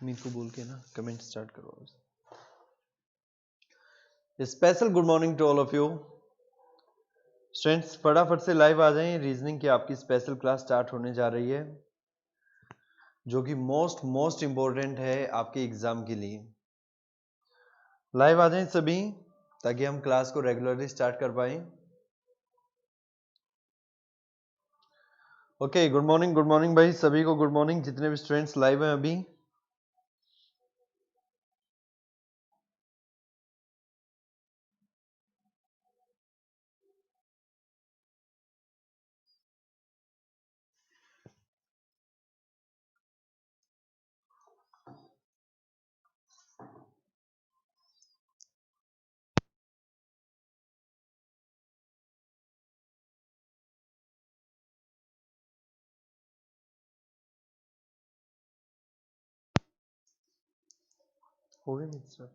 मीत को बोल के ना कमेंट स्टार्ट करो। Special good morning to all of you students. फटाफट से लाइव आ जाएं। रीजनिंग की आपकी स्पेशल क्लास स्टार्ट होने जा रही है, जो कि मोस्ट इंपॉर्टेंट है आपके एग्जाम के लिए। लाइव आ जाएं सभी, ताकि हम क्लास को रेगुलरली स्टार्ट कर पाए। ओके, गुड मॉर्निंग भाई सभी को। गुड मॉर्निंग जितने भी स्टूडेंट्स लाइव हैं अभी। हो गए मित्र?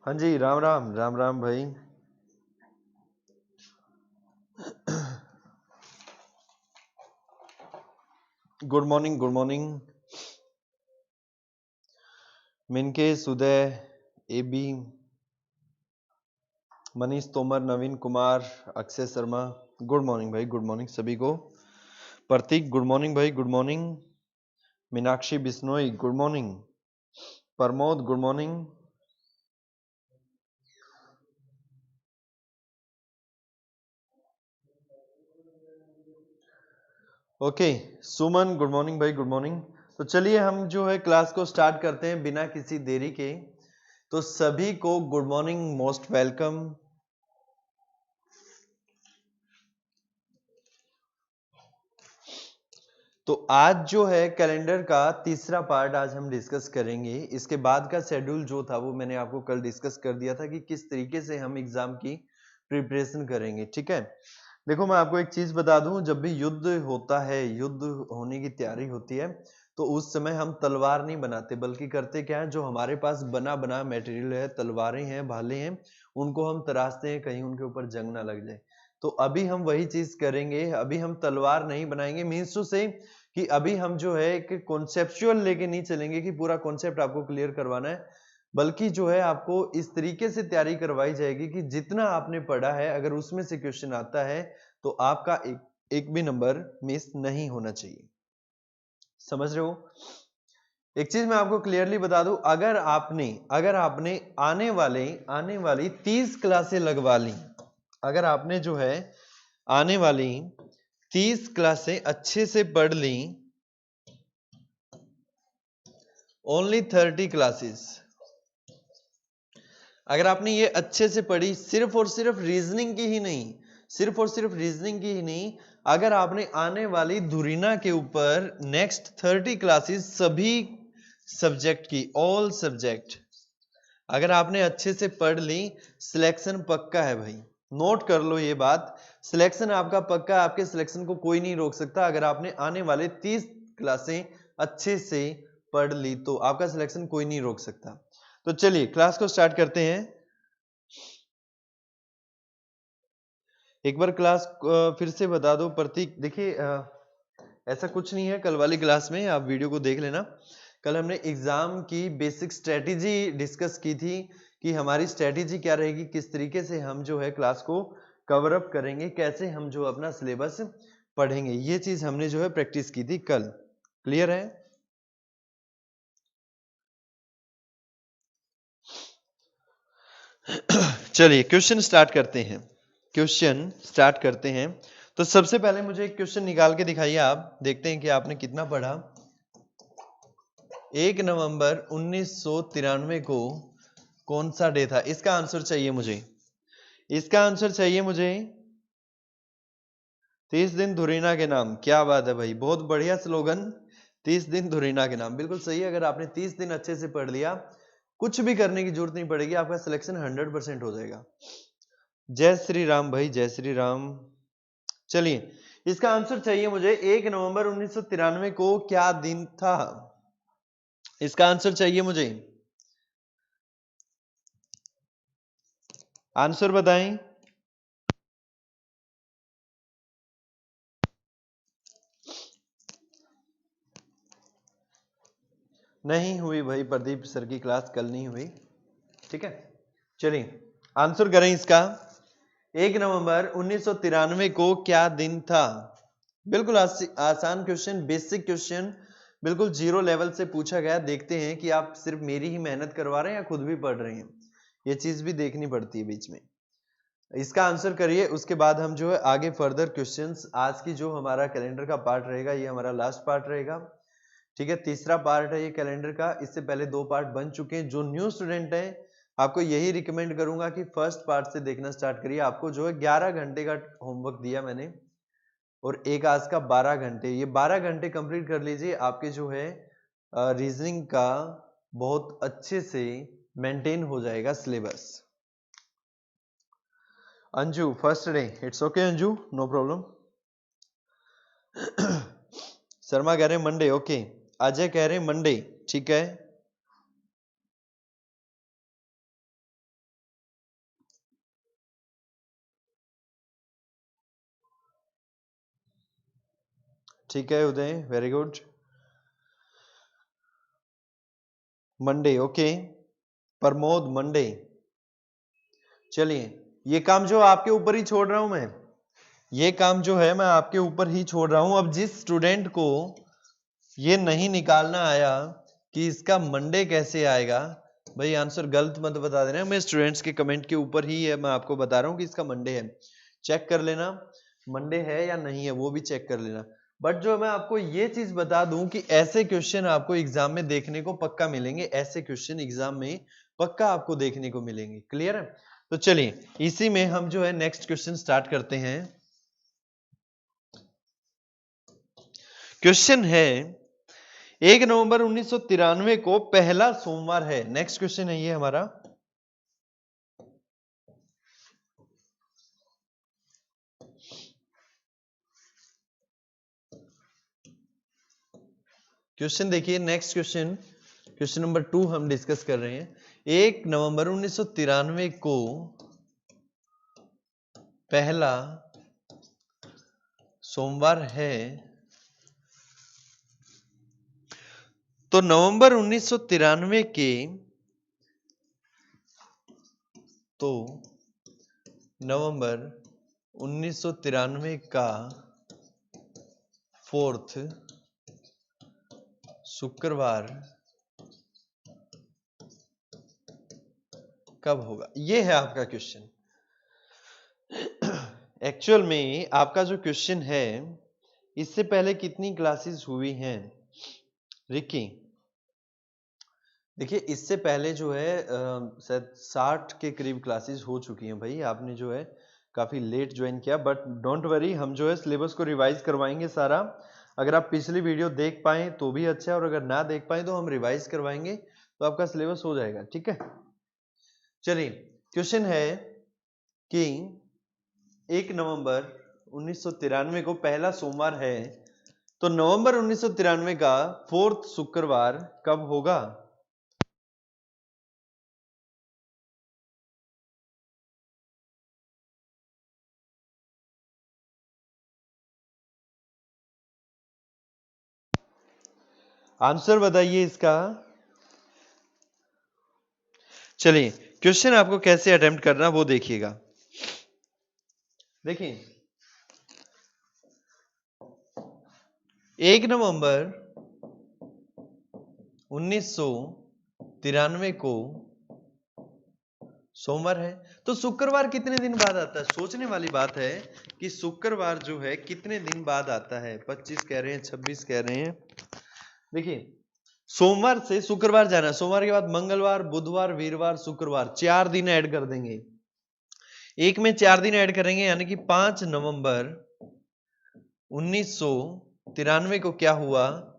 हाँ जी, राम राम राम राम भाई। गुड मॉर्निंग मिनके, सुदय, AB, Manish Tomar, Naveen Kumar, Akshay Sharma, good morning भाई। गुड मॉर्निंग सभी को। प्रतीक गुड मॉर्निंग भाई। Good morning. Meenakshi Bishnoi good morning. Pramod good morning. Okay, Suman good morning भाई। Good morning. तो चलिए हम जो है क्लास को स्टार्ट करते हैं बिना किसी देरी के। तो सभी को गुड मॉर्निंग, मोस्ट वेलकम। तो आज जो है कैलेंडर का तीसरा पार्ट आज हम डिस्कस करेंगे। इसके बाद का शेड्यूल जो था वो मैंने आपको कल डिस्कस कर दिया था कि किस तरीके से हम एग्जाम की प्रिपरेशन करेंगे। ठीक है, देखो मैं आपको एक चीज बता दूं, जब भी युद्ध होता है, युद्ध होने की तैयारी होती है, तो उस समय हम तलवार नहीं बनाते, बल्कि करते क्या है, जो हमारे पास बना बना मटेरियल है, तलवारें हैं, भाले हैं, उनको हम तराशते हैं, कहीं उनके ऊपर जंग ना लग जाए। तो अभी हम वही चीज करेंगे। अभी हम तलवार नहीं बनाएंगे, मीन्स टू से कि अभी हम जो है एक कॉन्सेप्चुअल लेके नहीं चलेंगे कि पूरा कॉन्सेप्ट आपको क्लियर करवाना है, बल्कि जो है आपको इस तरीके से तैयारी करवाई जाएगी कि जितना आपने पढ़ा है, अगर उसमें से क्वेश्चन आता है तो आपका एक भी नंबर मिस नहीं होना चाहिए। समझ रहे हो? एक चीज मैं आपको क्लियरली बता दूं, अगर आपने आने वाली 30 क्लासें लगवा ली, अगर आपने जो है आने वाली 30 क्लासें अच्छे से पढ़ ली, ओनली 30 क्लासेस, अगर आपने ये अच्छे से पढ़ी, सिर्फ और सिर्फ रीजनिंग की ही नहीं, सिर्फ और सिर्फ रीजनिंग की ही नहीं, अगर आपने आने वाली धुरीना के ऊपर नेक्स्ट 30 क्लासेस सभी सब्जेक्ट की, ऑल सब्जेक्ट, अगर आपने अच्छे से पढ़ ली, सिलेक्शन पक्का है भाई। नोट कर लो ये बात, सिलेक्शन आपका पक्का है, आपके सिलेक्शन को कोई नहीं रोक सकता। अगर आपने आने वाले 30 क्लासें अच्छे से पढ़ ली तो आपका सिलेक्शन कोई नहीं रोक सकता। तो चलिए क्लास को स्टार्ट करते हैं। एक बार क्लास फिर से बता दो प्रतीक। देखिए ऐसा कुछ नहीं है, कल वाली क्लास में आप वीडियो को देख लेना। कल हमने एग्जाम की बेसिक स्ट्रेटेजी डिस्कस की थी कि हमारी स्ट्रेटेजी क्या रहेगी, किस तरीके से हम जो है क्लास को कवर अप करेंगे, कैसे हम जो अपना सिलेबस पढ़ेंगे, ये चीज हमने जो है प्रैक्टिस की थी कल। क्लियर है? चलिए क्वेश्चन स्टार्ट करते हैं। तो सबसे पहले मुझे एक क्वेश्चन निकाल के दिखाइए, आप देखते हैं कि आपने कितना पढ़ा। 1 नवंबर 1993 को कौन सा डे था? इसका आंसर चाहिए मुझे, इसका आंसर चाहिए मुझे। 30 दिन धुरीना के नाम। क्या बात है भाई, बहुत बढ़िया स्लोगन, 30 दिन धुरीना के नाम। बिल्कुल सही है। अगर आपने 30 दिन अच्छे से पढ़ लिया, कुछ भी करने की जरूरत नहीं पड़ेगी, आपका सिलेक्शन 100% हो जाएगा। जय श्री राम भाई, जय श्री राम। चलिए इसका आंसर चाहिए मुझे। 1 नवंबर 1993 को क्या दिन था? इसका आंसर चाहिए मुझे, आंसर बताएं। नहीं हुई भाई, प्रदीप सर की क्लास कल नहीं हुई। ठीक है, चलिए आंसर करें इसका। 1 नवंबर 1993 को क्या दिन था? बिल्कुल आसान क्वेश्चन, बेसिक क्वेश्चन, बिल्कुल जीरो लेवल से पूछा गया। देखते हैं कि आप सिर्फ मेरी ही मेहनत करवा रहे हैं या खुद भी पढ़ रहे हैं, ये चीज भी देखनी पड़ती है बीच में। इसका आंसर करिए, उसके बाद हम जो है आगे फर्दर क्वेश्चंस, आज की जो हमारा कैलेंडर का पार्ट रहेगा ये हमारा लास्ट पार्ट रहेगा। ठीक है, तीसरा पार्ट है ये कैलेंडर का। इससे पहले 2 पार्ट बन चुके हैं। जो न्यू स्टूडेंट है आपको यही रिकमेंड करूंगा कि फर्स्ट पार्ट से देखना स्टार्ट करिए। आपको जो है 11 घंटे का होमवर्क दिया मैंने और एक आज का 12 घंटे, ये 12 घंटे कंप्लीट कर लीजिए। आपके जो है रीजनिंग का बहुत अच्छे से मेंटेन हो जाएगा syllabus. Anju first day, it's okay Anju, no problem. Sharma कह रहे हैं मंडे, ओके। अजय कह रहे हैं मंडे, ठीक है। ठीक है Uday, very good. Monday, okay. Pramod Monday. चलिए, ये काम जो आपके ऊपर ही छोड़ रहा हूं मैं, ये काम जो है मैं आपके ऊपर ही छोड़ रहा हूं। अब जिस स्टूडेंट को ये नहीं निकालना आया कि इसका मंडे कैसे आएगा, भाई आंसर गलत मत बता देना। मैं स्टूडेंट्स के कमेंट के ऊपर ही है, मैं आपको बता रहा हूं कि इसका मंडे है। चेक कर लेना मंडे है या नहीं है, वो भी चेक कर लेना। बट जो मैं आपको ये चीज बता दूं कि ऐसे क्वेश्चन आपको एग्जाम में देखने को पक्का मिलेंगे, ऐसे क्वेश्चन एग्जाम में पक्का आपको देखने को मिलेंगे। क्लियर है? तो चलिए इसी में हम जो है नेक्स्ट क्वेश्चन स्टार्ट करते हैं। क्वेश्चन है 1 नवंबर 1993 को पहला सोमवार है। नेक्स्ट क्वेश्चन है ये हमारा। क्वेश्चन देखिए, नेक्स्ट क्वेश्चन, क्वेश्चन नंबर 2 हम डिस्कस कर रहे हैं। 1 नवंबर 1993 को पहला सोमवार है, तो नवंबर 1993 के, तो नवंबर 1993 का 4th शुक्रवार कब होगा? ये है आपका क्वेश्चन। एक्चुअल में आपका जो क्वेश्चन है, इससे पहले कितनी क्लासेस हुई हैं रिकी? देखिए इससे पहले जो है शायद 60 के करीब क्लासेस हो चुकी हैं भाई। आपने जो है काफी लेट ज्वाइन किया, बट डोंट वरी, हम जो है सिलेबस को रिवाइज करवाएंगे सारा। अगर आप पिछली वीडियो देख पाए तो भी अच्छा है, और अगर ना देख पाए तो हम रिवाइज करवाएंगे, तो आपका सिलेबस हो जाएगा। ठीक है, चलिए क्वेश्चन है कि 1 नवंबर 1993 को पहला सोमवार है, तो नवंबर 1993 का 4th शुक्रवार कब होगा? आंसर बताइए इसका। चलिए क्वेश्चन आपको कैसे अटेम्प्ट करना वो देखिएगा। देखिए 1 नवंबर 1993 को सोमवार है, तो शुक्रवार कितने दिन बाद आता है? सोचने वाली बात है कि शुक्रवार जो है कितने दिन बाद आता है। 25 कह रहे हैं, 26 कह रहे हैं। देखिए सोमवार से शुक्रवार जाना, सोमवार के बाद मंगलवार, बुधवार, वीरवार, शुक्रवार, 4 दिन ऐड कर देंगे। एक में 4 दिन ऐड करेंगे, यानी कि 5 नवंबर 1993 को क्या हुआ?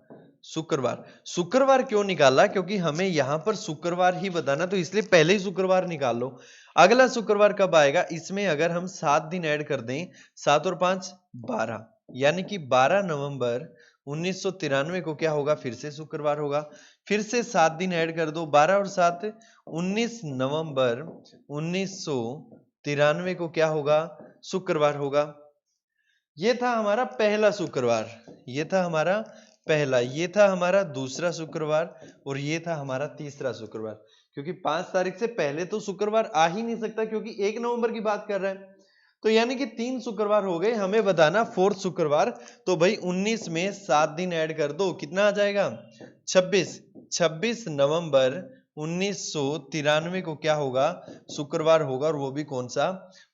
शुक्रवार। शुक्रवार क्यों निकाला? क्योंकि हमें यहां पर शुक्रवार ही बताना, तो इसलिए पहले ही शुक्रवार निकाल लो। अगला शुक्रवार कब आएगा? इसमें अगर हम 7 दिन ऐड कर दें, 7 और 5 12, यानी कि 12 नवंबर 1993 को क्या होगा? फिर से शुक्रवार होगा। फिर से 7 दिन ऐड कर दो, 12 और 7 19 नवंबर 1993 को क्या होगा? शुक्रवार होगा। ये था हमारा पहला शुक्रवार, ये था हमारा पहला, ये था हमारा दूसरा शुक्रवार और ये था हमारा तीसरा शुक्रवार, क्योंकि 5 तारीख से पहले तो शुक्रवार आ ही नहीं सकता क्योंकि 1 नवंबर की बात कर रहे हैं। तो यानी कि 3 शुक्रवार हो गए, हमें बताना 4th शुक्रवार। तो भाई 19 में 7 दिन ऐड कर दो, कितना आ जाएगा 26। 26 नवंबर 1993 को क्या होगा, शुक्रवार होगा, और वो भी कौन सा,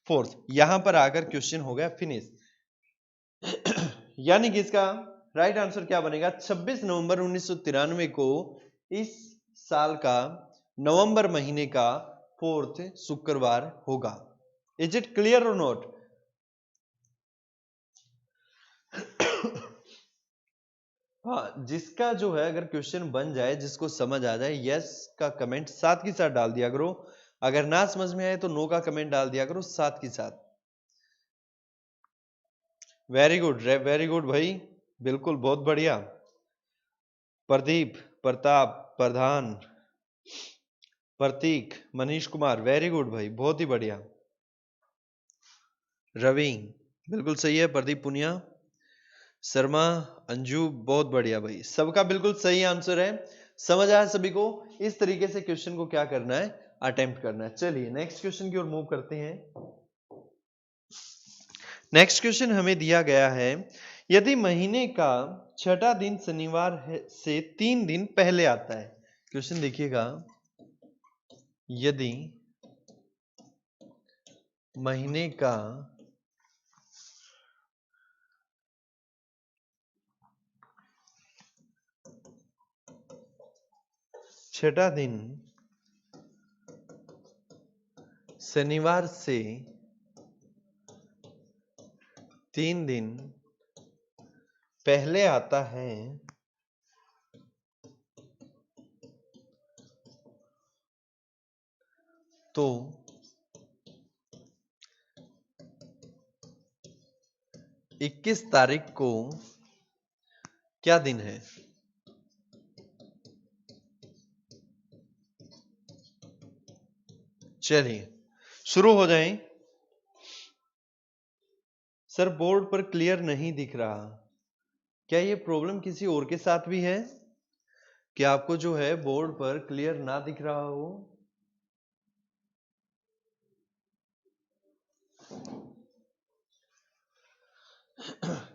4th। यहां पर आकर क्वेश्चन हो गया फिनिश। यानी कि इसका राइट आंसर क्या बनेगा, 26 नवंबर 1993 को इस साल का नवंबर महीने का 4th शुक्रवार होगा। इज इट क्लियर और नॉट? हाँ, जिसका जो है अगर क्वेश्चन बन जाए, जिसको समझ आ जाए, यस का कमेंट साथ के साथ डाल दिया करो। अगर ना समझ में आए तो नो का कमेंट डाल दिया करो साथ के साथ। वेरी गुड, वेरी गुड भाई, बिल्कुल बहुत बढ़िया। प्रदीप, प्रताप, प्रधान, प्रतीक, मनीष कुमार, वेरी गुड भाई, बहुत ही बढ़िया। रवि, बिल्कुल सही है। प्रदीप पुनिया, शर्मा, अंजू, बहुत बढ़िया भाई, सबका बिल्कुल सही आंसर है। समझ आया सभी को? इस तरीके से क्वेश्चन को क्या करना है, अटेम्प्ट करना है। चलिए नेक्स्ट क्वेश्चन की ओर मूव करते हैं। नेक्स्ट क्वेश्चन हमें दिया गया है, यदि महीने का छठा दिन शनिवार से 3 दिन पहले आता है। क्वेश्चन देखिएगा, यदि महीने का छठा दिन शनिवार से 3 दिन पहले आता है, तो 21 तारीख को क्या दिन है? चलिए शुरू हो जाएं। सर बोर्ड पर क्लियर नहीं दिख रहा, क्या ये प्रॉब्लम किसी और के साथ भी है? क्या आपको जो है बोर्ड पर क्लियर ना दिख रहा हो?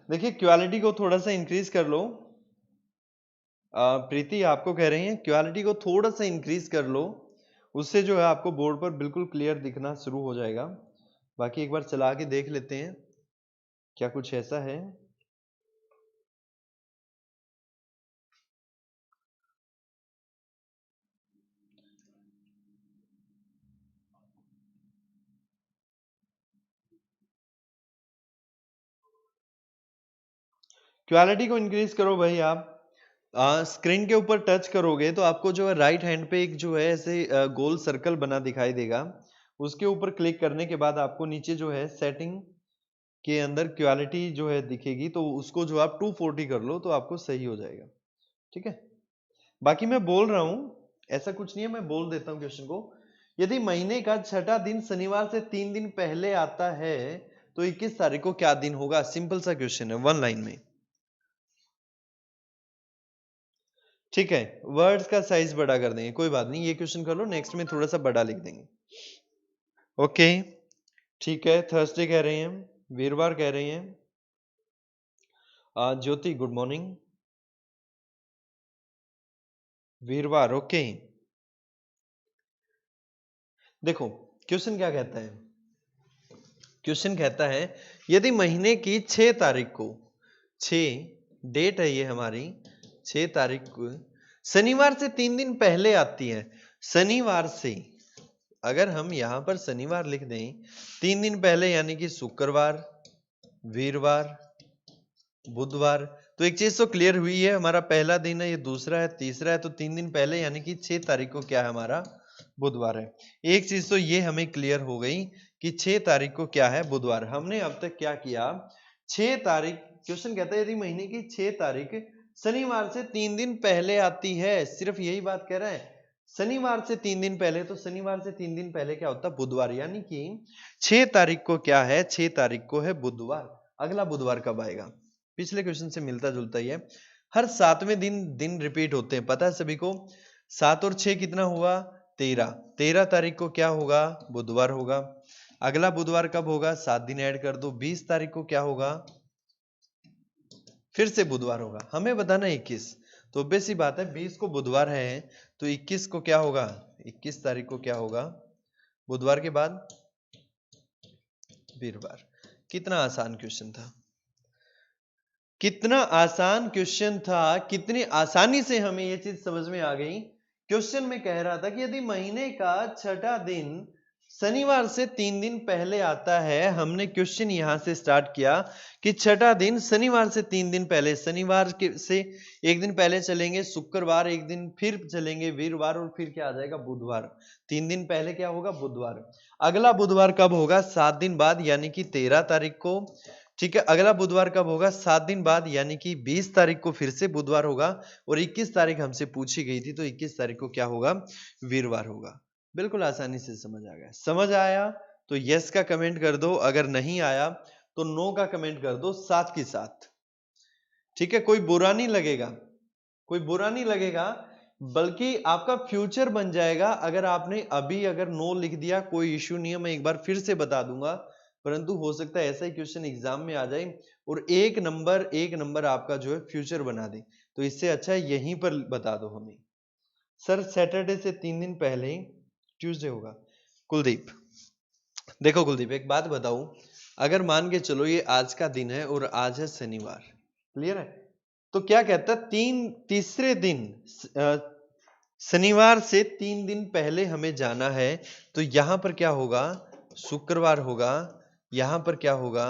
देखिए क्वालिटी को थोड़ा सा इंक्रीज कर लो। प्रीति आपको कह रही हैं क्वालिटी को थोड़ा सा इंक्रीज कर लो, उससे जो है आपको बोर्ड पर बिल्कुल क्लियर दिखना शुरू हो जाएगा। बाकी एक बार चला के देख लेते हैं क्या कुछ ऐसा है। क्वालिटी को इंक्रीज करो भाई आप। स्क्रीन के ऊपर टच करोगे तो आपको जो है राइट हैंड पे एक जो है ऐसे गोल सर्कल बना दिखाई देगा। उसके ऊपर क्लिक करने के बाद आपको नीचे जो है सेटिंग के अंदर क्वालिटी जो है दिखेगी, तो उसको जो आप 240 कर लो तो आपको सही हो जाएगा। ठीक है, बाकी मैं बोल रहा हूं, ऐसा कुछ नहीं है, मैं बोल देता हूं क्वेश्चन को। यदि महीने का छठा दिन शनिवार से 3 दिन पहले आता है तो 21 तारीख को क्या दिन होगा? सिंपल सा क्वेश्चन है, 1 लाइन में। ठीक है, वर्ड्स का साइज बड़ा कर देंगे, कोई बात नहीं, ये क्वेश्चन कर लो, नेक्स्ट में थोड़ा सा बड़ा लिख देंगे। ओके ठीक है, थर्सडे कह रहे हैं, वीरवार कह रहे हैं। ज्योति गुड मॉर्निंग, वीरवार ओके। देखो क्वेश्चन क्या कहता है, क्वेश्चन कहता है यदि महीने की 6 तारीख को, 6 डेट है ये हमारी, 6 तारीख को शनिवार से 3 दिन पहले आती है। शनिवार से अगर हम यहां पर शनिवार लिख दें 3 दिन पहले, यानी कि शुक्रवार, वीरवार, बुधवार, तो एक चीज तो क्लियर हुई है, हमारा पहला दिन है, ये दूसरा है, तीसरा है, तो 3 दिन पहले यानी कि 6 तारीख को क्या है हमारा, बुधवार है। एक चीज तो ये हमें क्लियर हो गई कि 6 तारीख को क्या है, बुधवार। हमने अब तक क्या किया, 6 तारीख, क्वेश्चन कहता है यदि महीने की 6 तारीख शनिवार से 3 दिन पहले आती है, सिर्फ यही बात कह रहा है, शनिवार से 3 दिन पहले, तो शनिवार से 3 दिन पहले क्या होता है, बुधवार, यानी कि 6 तारीख को क्या है, 6 तारीख को है बुधवार। अगला बुधवार कब आएगा? पिछले क्वेश्चन से मिलता जुलता ही है। हर 7वें दिन दिन रिपीट होते हैं, पता है सभी को। 7 और 6 कितना हुआ? 13। 13 तारीख को क्या होगा? बुधवार होगा। अगला बुधवार कब होगा? 7 दिन ऐड कर दो। 20 तारीख को क्या होगा? फिर से बुधवार होगा। हमें बताना 21, तो obvious सी बात है 20 को बुधवार है तो 21 को क्या होगा? 21 तारीख को क्या होगा? बुधवार के बाद वीरवार। कितना आसान क्वेश्चन था, कितना आसान क्वेश्चन था, कितनी आसानी से हमें ये चीज समझ में आ गई। क्वेश्चन में कह रहा था कि यदि महीने का छठा दिन शनिवार से 3 दिन पहले आता है, हमने क्वेश्चन यहां से स्टार्ट किया कि छठा दिन शनिवार से 3 दिन पहले, शनिवार के से एक दिन पहले चलेंगे, शुक्रवार एक दिन फिर चलेंगे, वीरवार, और फिर क्या आ जाएगा? बुधवार। 3 दिन पहले क्या होगा? बुधवार। अगला बुधवार कब होगा? 7 दिन बाद, यानी कि 13 तारीख को। ठीक है, अगला बुधवार कब होगा? 7 दिन बाद, यानी कि 20 तारीख को फिर से बुधवार होगा। और 21 तारीख हमसे पूछी गई थी, तो 21 तारीख को क्या होगा? वीरवार होगा। बिल्कुल आसानी से समझ आ गया। समझ आया तो यस का कमेंट कर दो, अगर नहीं आया तो नो का कमेंट कर दो साथ के साथ। ठीक है, कोई बुरा नहीं लगेगा, कोई बुरा नहीं लगेगा, बल्कि आपका फ्यूचर बन जाएगा। अगर आपने अभी अगर नो लिख दिया, कोई इश्यू नहीं है, मैं एक बार फिर से बता दूंगा, परंतु हो सकता है ऐसा ही क्वेश्चन एग्जाम में आ जाए और एक नंबर आपका जो है फ्यूचर बना दे। तो इससे अच्छा है यहीं पर बता दो हमें। सर सैटरडे से 3 दिन पहले ट्यूसडे होगा। कुलदीप, देखो कुलदीप एक बात बताऊं, अगर मान के चलो ये आज का दिन है और आज है शनिवार, क्लियर है, तो क्या कहता है तीसरे दिन शनिवार से 3 दिन पहले हमें जाना है, तो यहां पर क्या होगा? शुक्रवार होगा, यहां पर क्या होगा?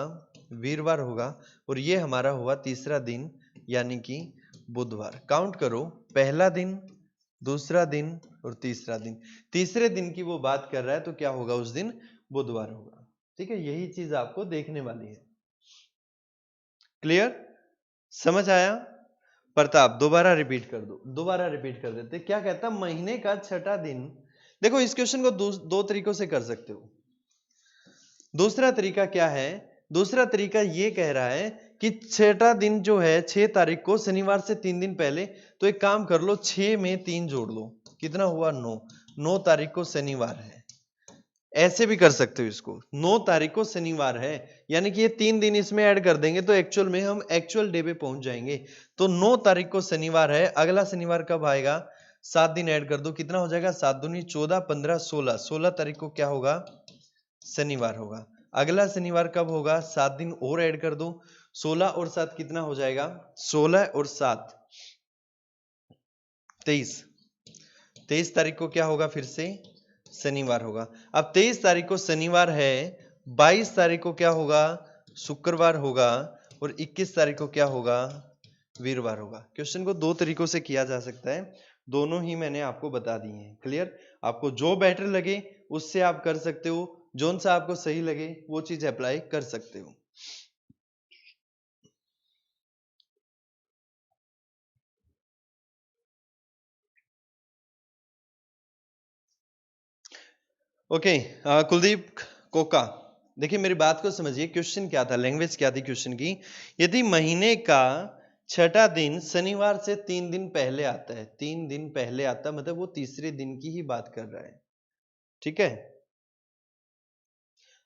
वीरवार होगा, और ये हमारा हुआ तीसरा दिन यानी कि बुधवार। काउंट करो, पहला दिन, दूसरा दिन और तीसरा दिन। तीसरे दिन की वो बात कर रहा है, तो क्या होगा उस दिन? बुधवार होगा। ठीक है, यही चीज आपको देखने वाली है। क्लियर? समझ आया? प्रताप दोबारा रिपीट कर दो, दोबारा रिपीट कर देते। क्या कहता? महीने का छठा दिन। देखो इस क्वेश्चन को दो तरीकों से कर सकते हो। दूसरा तरीका क्या है? दूसरा तरीका ये कह रहा है कि छठा दिन जो है 6 तारीख को, शनिवार से 3 दिन पहले, तो एक काम कर लो, 6 में 3 जोड़ लो, कितना हुआ? 9। 9 तारीख को शनिवार है। ऐसे भी कर सकते हो इसको, 9 तारीख को शनिवार है, यानी कि ये 3 दिन इसमें ऐड कर देंगे तो एक्चुअल में हम एक्चुअल डे पे पहुंच जाएंगे। तो 9 तारीख को शनिवार है, अगला शनिवार कब आएगा? 7 दिन ऐड कर दो, कितना हो जाएगा? 7 दूनी 14, 15, 16। 16 तारीख को क्या होगा? शनिवार होगा। अगला शनिवार कब होगा? 7 दिन और ऐड कर दो, 16 और 7 कितना हो जाएगा? 16 और 7 23। 23 तारीख को क्या होगा? फिर से शनिवार होगा। अब 23 तारीख को शनिवार है, 22 तारीख को क्या होगा? शुक्रवार होगा, और 21 तारीख को क्या होगा? वीरवार होगा। क्वेश्चन को 2 तरीकों से किया जा सकता है, दोनों ही मैंने आपको बता दिए हैं। क्लियर? आपको जो बेटर लगे उससे आप कर सकते हो, जोन सा आपको सही लगे वो चीज अप्लाई कर सकते हो। ओके, कुलदीप कोका, देखिए मेरी बात को समझिए। क्वेश्चन क्या था, लैंग्वेज क्या थी क्वेश्चन की? यदि महीने का छठा दिन शनिवार से 3 दिन पहले आता है, 3 दिन पहले आता, मतलब वो तीसरे दिन की ही बात कर रहा है। ठीक है,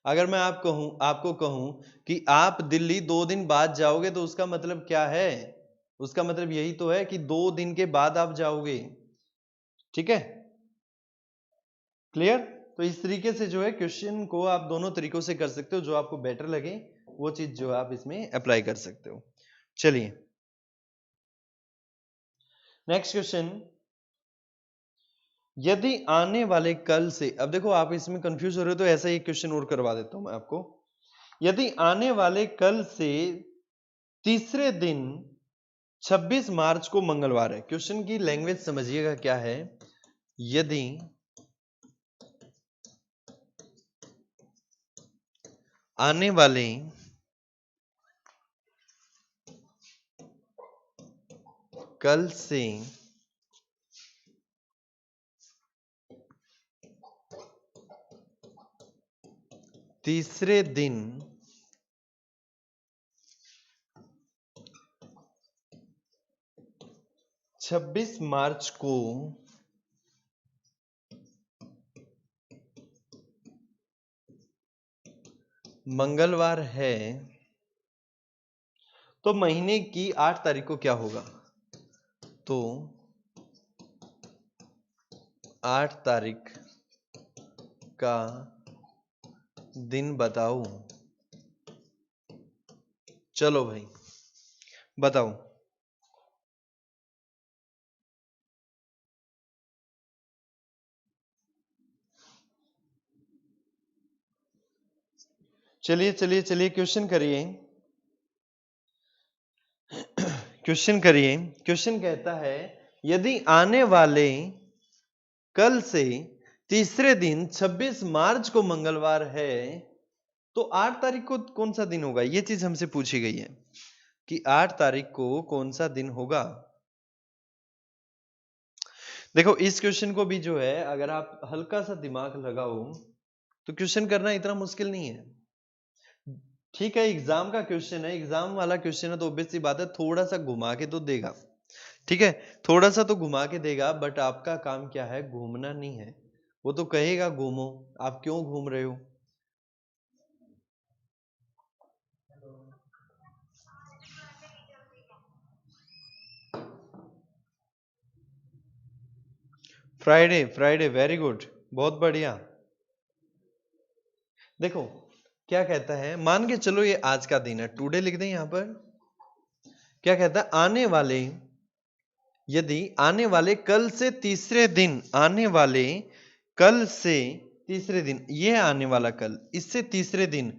अगर मैं आपको कहूं कि आप दिल्ली 2 दिन बाद जाओगे, तो उसका मतलब क्या है? उसका मतलब यही तो है कि 2 दिन के बाद आप जाओगे। ठीक है, क्लियर? तो इस तरीके से जो है क्वेश्चन को आप दोनों तरीकों से कर सकते हो, जो आपको बेटर लगे वो चीज जो आप इसमें अप्लाई कर सकते हो। चलिए नेक्स्ट क्वेश्चन, यदि आने वाले कल से, अब देखो आप इसमें कंफ्यूज हो रहे हो तो ऐसा ही क्वेश्चन और करवा देता हूं मैं आपको। यदि आने वाले कल से तीसरे दिन 26 मार्च को मंगलवार है, क्वेश्चन की लैंग्वेज समझिएगा क्या है। यदि आने वाले कल से तीसरे दिन 26 मार्च को मंगलवार है तो महीने की 8 तारीख को क्या होगा? तो 8 तारीख का दिन बताओ। चलो भाई बताओ। चलिए चलिए चलिए क्वेश्चन करिए। क्वेश्चन करिए। क्वेश्चन कहता है यदि आने वाले कल से तीसरे दिन 26 मार्च को मंगलवार है तो 8 तारीख को कौन सा दिन होगा? ये चीज हमसे पूछी गई है कि 8 तारीख को कौन सा दिन होगा। देखो इस क्वेश्चन को भी जो है अगर आप हल्का सा दिमाग लगाओ तो क्वेश्चन करना इतना मुश्किल नहीं है। ठीक है, एग्जाम का क्वेश्चन है, एग्जाम वाला क्वेश्चन है तो ऑब्वियस सी बात है थोड़ा सा घुमा के तो देगा। ठीक है, थोड़ा सा तो घुमा के देगा, बट आपका काम क्या है? घूमना नहीं है। वो तो कहेगा घूमो, आप क्यों घूम रहे हो? फ्राइडे, फ्राइडे, वेरी गुड, बहुत बढ़िया। देखो क्या कहता है, मान के चलो ये आज का दिन है, टुडे लिख दें यहां पर। क्या कहता है? आने वाले, यदि आने वाले कल से तीसरे दिन, आने वाले कल से तीसरे दिन, ये है आने वाला कल, इससे तीसरे दिन।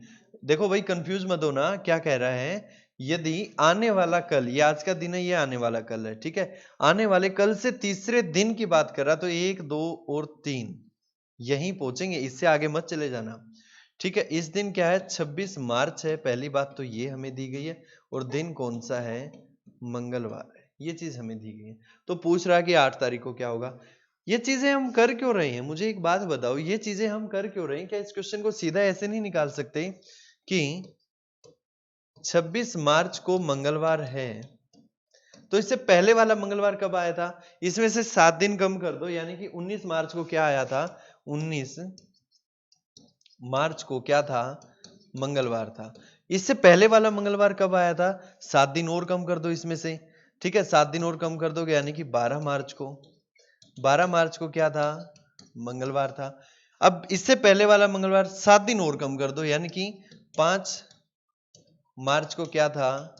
देखो भाई कंफ्यूज मत होना, क्या कह रहा है? यदि आने वाला कल, ये आज का दिन है, ये आने वाला कल है, ठीक है। आने वाले कल से तीसरे दिन की बात कर रहा, तो 1 2 और 3 यहीं पहुंचेंगे, इससे आगे मत चले जाना। ठीक है, इस दिन क्या है? 26 मार्च है, पहली बात तो ये हमें दी गई है, और दिन कौन सा है? मंगलवार है, ये चीज हमें दी गई है। तो पूछ रहा है कि 8 तारीख को क्या होगा। ये चीजें हम कर क्यों रहे हैं? मुझे एक बात बताओ, ये चीजें हम कर क्यों रहे हैं? क्या इस क्वेश्चन को सीधा ऐसे नहीं निकाल सकते कि 26 मार्च को मंगलवार है तो इससे पहले वाला मंगलवार कब आया था? इसमें से 7 दिन कम कर दो, यानी कि 19 मार्च को क्या आया था? 19 मार्च को क्या था? मंगलवार था। इससे पहले वाला मंगलवार कब आया था? 7 दिन और कम कर दो इसमें से। ठीक है, 7 दिन और कम कर दोगे यानी कि 12 मार्च को। 12 मार्च को क्या था? मंगलवार था। अब इससे पहले वाला मंगलवार 7 दिन और कम कर दो, यानी कि 5 मार्च को क्या था?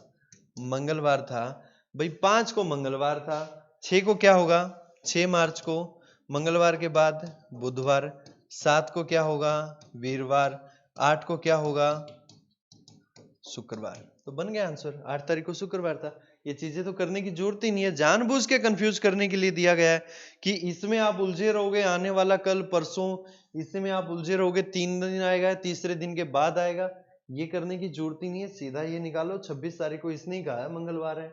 मंगलवार था। भाई 5 को मंगलवार था, 6 को क्या होगा? 6 मार्च को मंगलवार के बाद बुधवार, 7 को क्या होगा? वीरवार, 8 को क्या होगा? शुक्रवार। तो बन गया आंसर, 8 तारीख को शुक्रवार था। ये चीजें तो करने की जरूरत ही नहीं है, जानबूझ के कंफ्यूज करने के लिए दिया गया है कि इसमें आप उलझे रहोगे, आने वाला कल परसों, इसमें आप उलझे रहोगे 3 दिन आएगा, तीसरे दिन के बाद आएगा। ये करने की जरूरत ही नहीं है, सीधा ये निकालो। 26 तारीख को इसने ही कहा है मंगलवार है।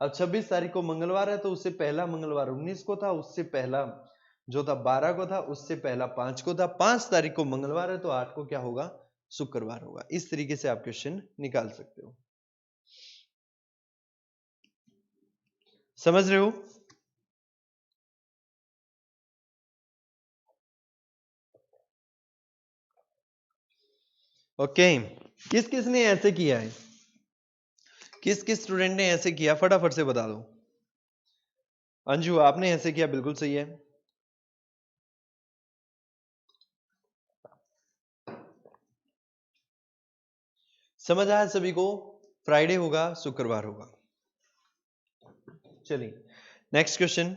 अब 26 तारीख को मंगलवार है तो उससे पहला मंगलवार 19 को था, उससे पहला जो था 12 को था, उससे पहला 5 को था, 5 तारीख को मंगलवार है तो 8 को क्या होगा? शुक्रवार होगा। इस तरीके से आप क्वेश्चन निकाल सकते हो। समझ रहे हो? ओके, किस किस ने ऐसे किया है? किस किस स्टूडेंट ने ऐसे किया? फटाफट से बता दो। अंजू आपने ऐसे किया, बिल्कुल सही है। समझ आया सभी को? फ्राइडे होगा, शुक्रवार होगा। चलिए नेक्स्ट क्वेश्चन।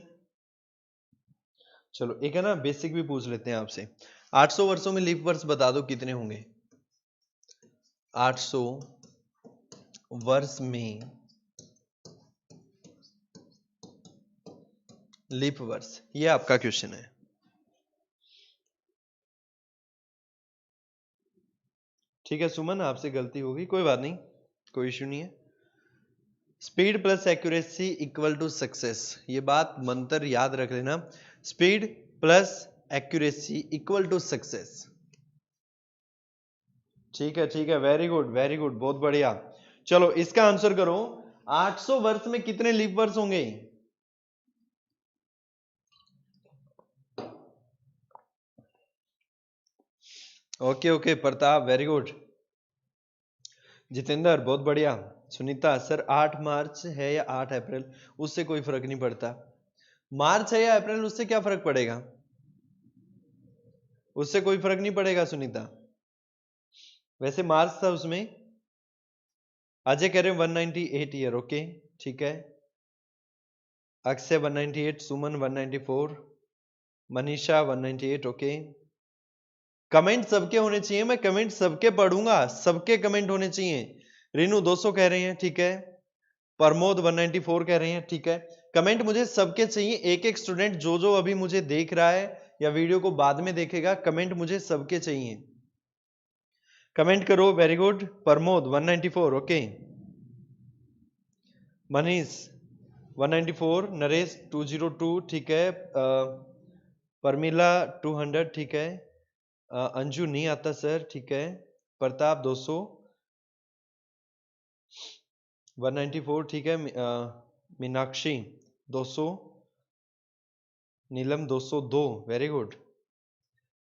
चलो एक है ना बेसिक भी पूछ लेते हैं आपसे। 800 वर्षों में लीप वर्ष बता दो कितने होंगे? 800 वर्ष में लीप वर्ष, ये आपका क्वेश्चन है। ठीक है सुमन, आपसे गलती होगी, कोई बात नहीं, कोई इश्यू नहीं है। Speed plus accuracy equal to success, ये बात मंत्र याद रख लेना। Speed plus accuracy equal to success. ठीक है, वेरी गुड वेरी गुड, बहुत बढ़िया। चलो इसका आंसर करो। 800 वर्ष में कितने लीप वर्ष होंगे? Okay okay Pratap very good. Jitendra बहुत बढ़िया। सुनीता सर 8 मार्च है या 8 अप्रैल, उससे कोई फर्क नहीं पड़ता। मार्च है या अप्रैल उससे क्या फर्क पड़ेगा, उससे कोई फर्क नहीं पड़ेगा सुनीता। वैसे मार्च था उसमें। अजय कह रहे हैं 198 ईयर, ओके ठीक है। अक्षय 198, सुमन 194, मनीषा 198, ओके। कमेंट सबके होने चाहिए, मैं कमेंट सबके पढ़ूंगा, सबके कमेंट होने चाहिए। रेनू 200 कह रहे हैं, ठीक है। प्रमोद 194 कह रहे हैं, ठीक है। कमेंट मुझे सबके चाहिए, एक एक स्टूडेंट जो जो अभी मुझे देख रहा है या वीडियो को बाद में देखेगा, कमेंट मुझे सबके चाहिए। कमेंट करो, very good. Pramod 194, okay. Manish 194, Naresh 202, ठीक है। परमिला 200, ठीक है। अंजू नहीं आता सर, ठीक है। प्रताप 200, 194, ठीक है। मीनाक्षी 200, नीलम 202, वेरी गुड।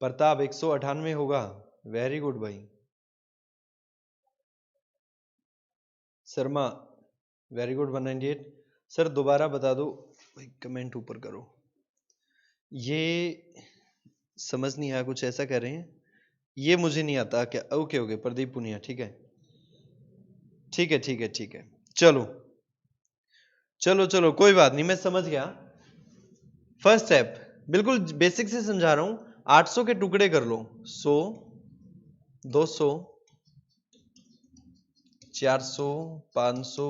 प्रताप 198 होगा, वेरी गुड भाई। Sharma very good 198। सर दोबारा बता दो भाई, कमेंट ऊपर करो। ये समझ नहीं आया, कुछ ऐसा कर रहे हैं, ये मुझे नहीं आता क्या। ओके ओके प्रदीप पुनिया, ठीक है ठीक है ठीक है ठीक है। चलो चलो चलो कोई बात नहीं, मैं समझ गया। फर्स्ट स्टेप बिल्कुल बेसिक से समझा रहा हूं। 800 के टुकड़े कर लो, 100, 200, 400, 500,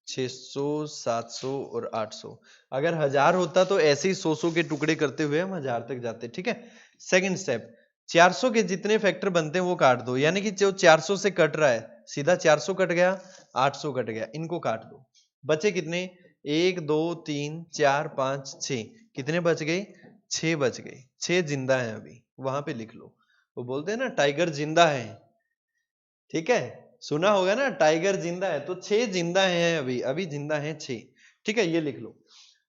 600, 700 और 800। अगर 1000 होता तो ऐसे ही 100 के टुकड़े करते हुए हम 1000 तक जाते, ठीक है। सेकंड स्टेप, 400 के जितने फैक्टर बनते हैं वो काट दो, यानी कि जो 400 से कट रहा है सीधा 400 कट गया, 800 कट गया, इनको काट दो। बचे कितने, 1 2 3 4 5 6, कितने बच गए, 6 बच गए। 6 जिंदा है अभी, वहां पे लिख लो। वो बोलते हैं ना टाइगर जिंदा है, ठीक है, सुना होगा ना टाइगर जिंदा है, तो 6 जिंदा हैं अभी, अभी जिंदा हैं 6, ठीक है, ये लिख लो।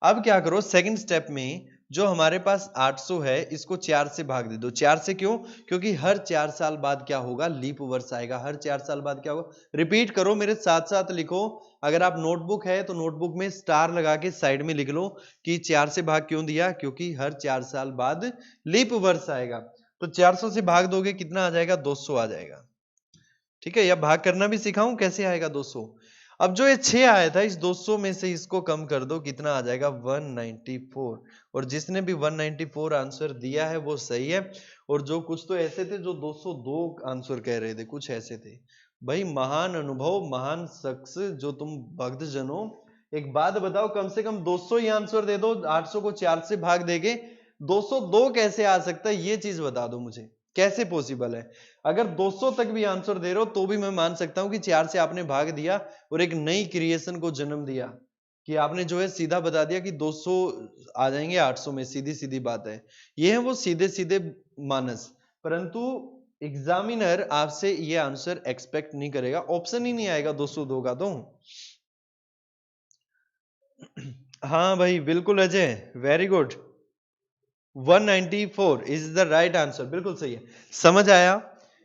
अब क्या करो, सेकंड स्टेप में जो हमारे पास 800 है इसको 4 से भाग दे दो। 4 से क्यों, क्योंकि हर 4 साल बाद क्या होगा, लीप वर्ष आएगा। हर 4 साल बाद क्या होगा, रिपीट करो मेरे साथ साथ लिखो। अगर आप नोटबुक है तो नोटबुक में स्टार लगा के साइड में लिख लो कि 4 से भाग क्यों दिया, क्योंकि हर 4 साल बाद लीप वर्ष आएगा। तो 400 से भाग दोगे कितना आ जाएगा, 200 आ जाएगा, ठीक है। या भाग करना भी सिखाऊं, कैसे आएगा 200। अब जो ये 6 आया था, इस 200 में से इसको कम कर दो, कितना आ जाएगा 194। और जिसने भी 194 आंसर दिया है वो सही है। और जो कुछ तो ऐसे थे जो 202 आंसर कह रहे थे, कुछ ऐसे थे। भाई महान अनुभव, महान शख्स जो तुम भक्त जनो, एक बात बताओ, कम से कम 200 ही आंसर दे दो। 800 को 4 से भाग देके 202 कैसे आ सकता है, ये चीज बता दो मुझे, कैसे पॉसिबल है। अगर 200 तक भी आंसर दे रहे हो तो भी मैं मान सकता हूं कि 4 से आपने भाग दिया और एक नई क्रिएशन को जन्म दिया, कि आपने जो है सीधा बता दिया कि 200 आ जाएंगे 800 में, सीधी सीधी बात है। ये है वो सीधे सीधे मानस। परंतु एग्जामिनर आपसे ये आंसर एक्सपेक्ट नहीं करेगा, ऑप्शन ही नहीं आएगा 202 का तो। हाँ भाई बिल्कुल Ajay, very good. 194 is the right answer, बिल्कुल सही है। समझ आया।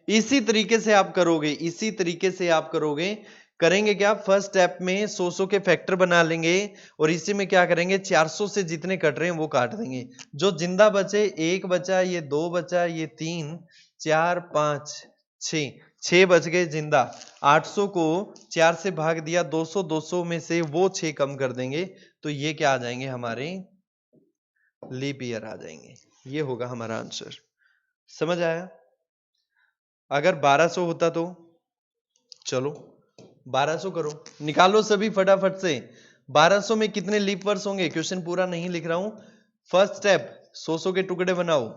इसी तरीके से आप करोगे, इसी तरीके से आप करोगे। करेंगे क्या, फर्स्ट स्टेप में 100 के फैक्टर बना लेंगे और इसी में क्या करेंगे, 400 से जितने कट रहे हैं वो काट देंगे। जो जिंदा बचे, 1 बचा, ये 2 बचा, ये 3 4 5 6, 6 बच गए जिंदा। 800 को 4 से भाग दिया, 200 200 में से वो 6 कम कर देंगे, तो ये क्या आ जाएंगे हमारे, लीप ईयर आ जाएंगे। ये होगा हमारा आंसर। समझ आया। अगर 1200 होता तो, चलो 1200 करो, निकालो सभी फटाफट से। 1200 में कितने लीप वर्ष होंगे, क्वेश्चन पूरा नहीं लिख रहा हूं। फर्स्ट स्टेप, 100 के टुकड़े बनाओ।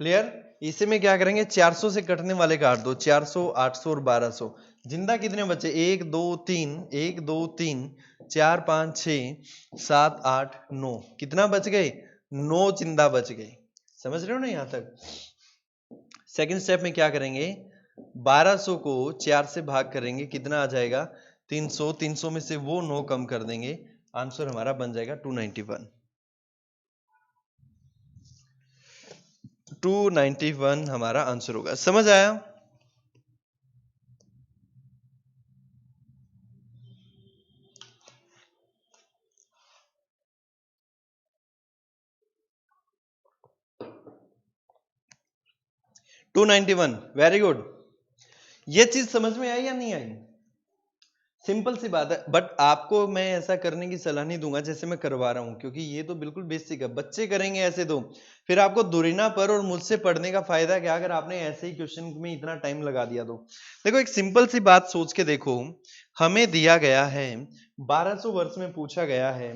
क्लियर। इसी में क्या करेंगे, 400 से कटने वाले काट दो, 400 800 और 1200। जिंदा कितने बचे, 1 2 3 1 2 3 4 5 6 7 8 9, कितना बच गए, 9 जिंदा बच गए। समझ रहे हो ना यहां तक। सेकंड स्टेप में क्या करेंगे, 1200 को 4 से भाग करेंगे, कितना आ जाएगा 300, 300 में से वो 9 कम कर देंगे, आंसर हमारा बन जाएगा 291। 291 हमारा आंसर होगा। समझ आया? To 291, very good. ये चीज समझ में आई या नहीं आई? सिंपल सी बात है, बट आपको मैं ऐसा करने की सलाह नहीं दूंगा जैसे मैं करवा रहा हूं, क्योंकि ये तो बिल्कुल बेसिक है, बच्चे करेंगे ऐसे तो फिर आपको दुरीना पर और मुझसे पढ़ने का फायदा क्या अगर आपने ऐसे ही क्वेश्चन में इतना टाइम लगा दिया तो। देखो एक सिंपल सी बात सोच के देखो, हमें दिया गया है 1200 वर्ष में पूछा गया है,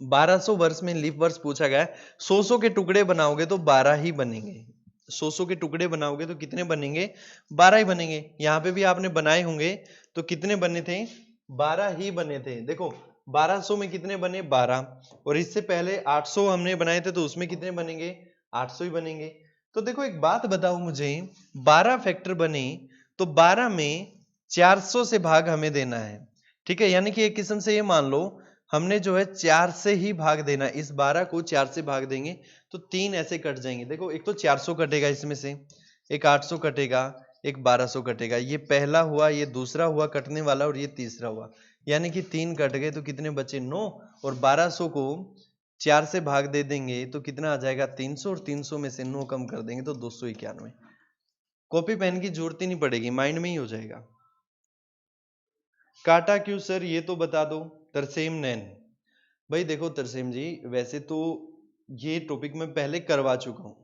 1200 वर्ष में लीप वर्ष पूछा गया है, 100 के टुकड़े बनाओगे तो 12 ही बनेंगे, 100 के टुकड़े बनाओगे तो कितने बनेंगे, 12 ही बनेंगे। यहां पे भी आपने बनाए होंगे तो कितने बने थे, 12 ही बने थे। देखो 1200 में कितने बने, 12, और इससे पहले 800 हमने बनाए थे तो उसमें कितने बनेंगे, 800 ही बनेंगे। तो देखो एक बात बताओ मुझे, 12 फैक्टर बने तो 12 में 400 से भाग हमें देना है, ठीक है, यानी कि एक किस्म से ये मान लो हमने जो है 4 से ही भाग देना, इस 12 को 4 से भाग देंगे तो 3 ऐसे कट जाएंगे। देखो एक तो 400 कटेगा इसमें से, एक 800 कटेगा, एक 1200 कटेगा, ये पहला हुआ, ये दूसरा हुआ कटने वाला, और ये तीसरा हुआ, यानी कि 3 कट गए तो कितने बचे, 9, और 1200 को 4 से भाग दे देंगे तो कितना आ जाएगा 300, और 300 में से 9 कम कर देंगे तो 291। कॉपी पेन की जरूरत ही नहीं पड़ेगी, माइंड में ही हो जाएगा। काटा क्यों सर ये तो बता दो। तरसेम नैन, भाई देखो तरसेम जी, वैसे तो ये टॉपिक मैं पहले करवा चुका हूं,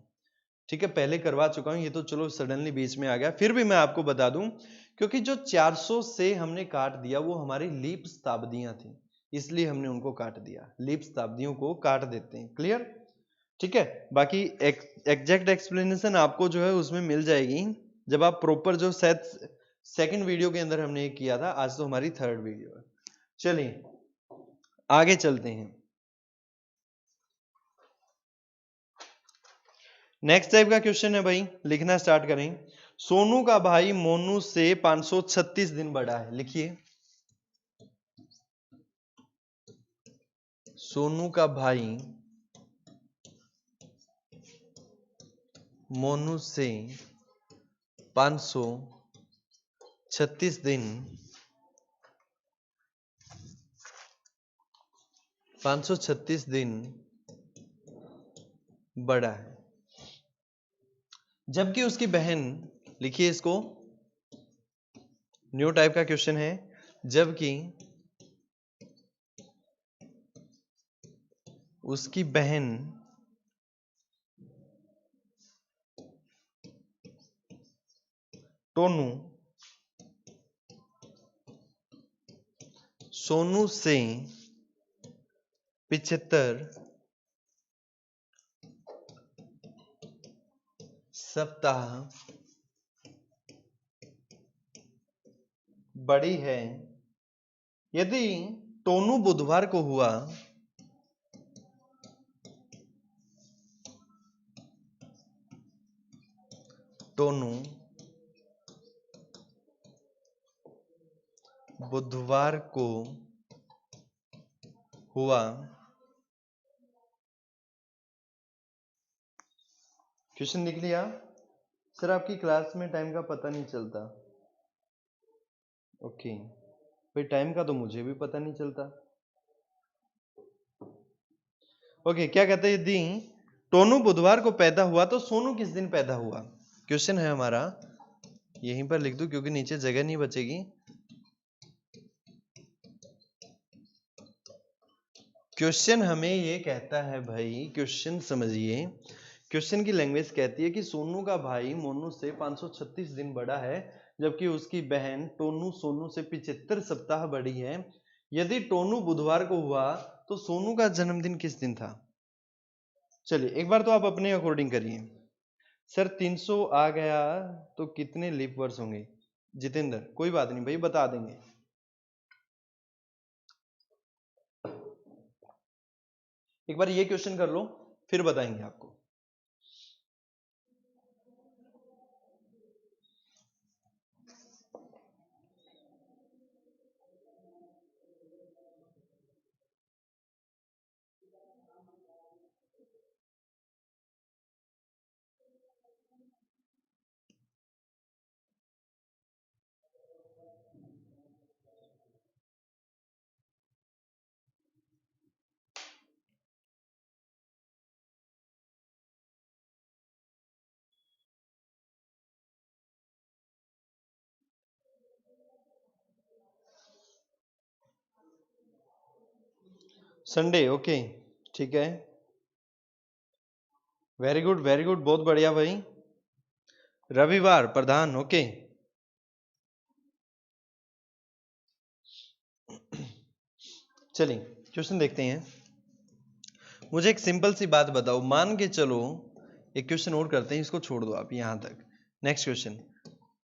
ठीक है, पहले करवा चुका हूं, ये तो चलो सडनली बीच में आ गया, फिर भी मैं आपको बता दूं, क्योंकि जो 400 से हमने काट दिया वो हमारी लीप शताब्दियां थी, इसलिए हमने उनको काट दिया, लीप शताब्दियों को काट देते हैं। क्लियर? ठीक है, बाकी एग्जैक्ट एक्सप्लेनेशन आपको जो है उसमें मिल जाएगी जब आप प्रॉपर जो सेकंड वीडियो के अंदर हमने किया था, आज तो हमारी थर्ड वीडियो है। चलिए आगे चलते हैं। नेक्स्ट टाइप का क्वेश्चन है भाई, लिखना स्टार्ट करें। सोनू का भाई मोनू से 536 दिन बड़ा है, लिखिए। सोनू का भाई मोनू से 536 दिन 536 दिन बड़ा है, जबकि उसकी बहन, लिखिए इसको, न्यू टाइप का क्वेश्चन है, जबकि उसकी बहन टोनू सोनू से 75 सप्ताह बड़ी है। यदि टोनू बुधवार को हुआ टोनू बुधवार को हुआ, क्वेश्चन लिख लिया सर, आपकी क्लास में टाइम का पता नहीं चलता। ओके भाई, टाइम का तो मुझे भी पता नहीं चलता। ओके क्या कहते हैं, यदि टोनू बुधवार को पैदा हुआ तो सोनू किस दिन पैदा हुआ। क्वेश्चन है हमारा, यहीं पर लिख दूं क्योंकि नीचे जगह नहीं बचेगी। क्वेश्चन हमें ये कहता है भाई, क्वेश्चन समझिए, क्वेश्चन की लैंग्वेज कहती है कि सोनू का भाई मोनू से 536 दिन बड़ा है, जबकि उसकी बहन टोनू सोनू से 75 सप्ताह बड़ी है। यदि टोनू बुधवार को हुआ तो सोनू का जन्मदिन किस दिन था। चलिए एक बार तो आप अपने अकॉर्डिंग करिए। सर 300 आ गया तो कितने लीप वर्ष होंगे। जितेंद्र कोई बात नहीं भाई, बता देंगे। एक बार ये क्वेश्चन कर लो फिर बताएंगे आपको। संडे, ओके, ठीक है, वेरी गुड वेरी गुड, बहुत बढ़िया भाई। रविवार प्रधान, ओके। चलिए क्वेश्चन देखते हैं। मुझे एक सिंपल सी बात बताओ, मान के चलो, एक क्वेश्चन और करते हैं, इसको छोड़ दो आप यहां तक। नेक्स्ट क्वेश्चन,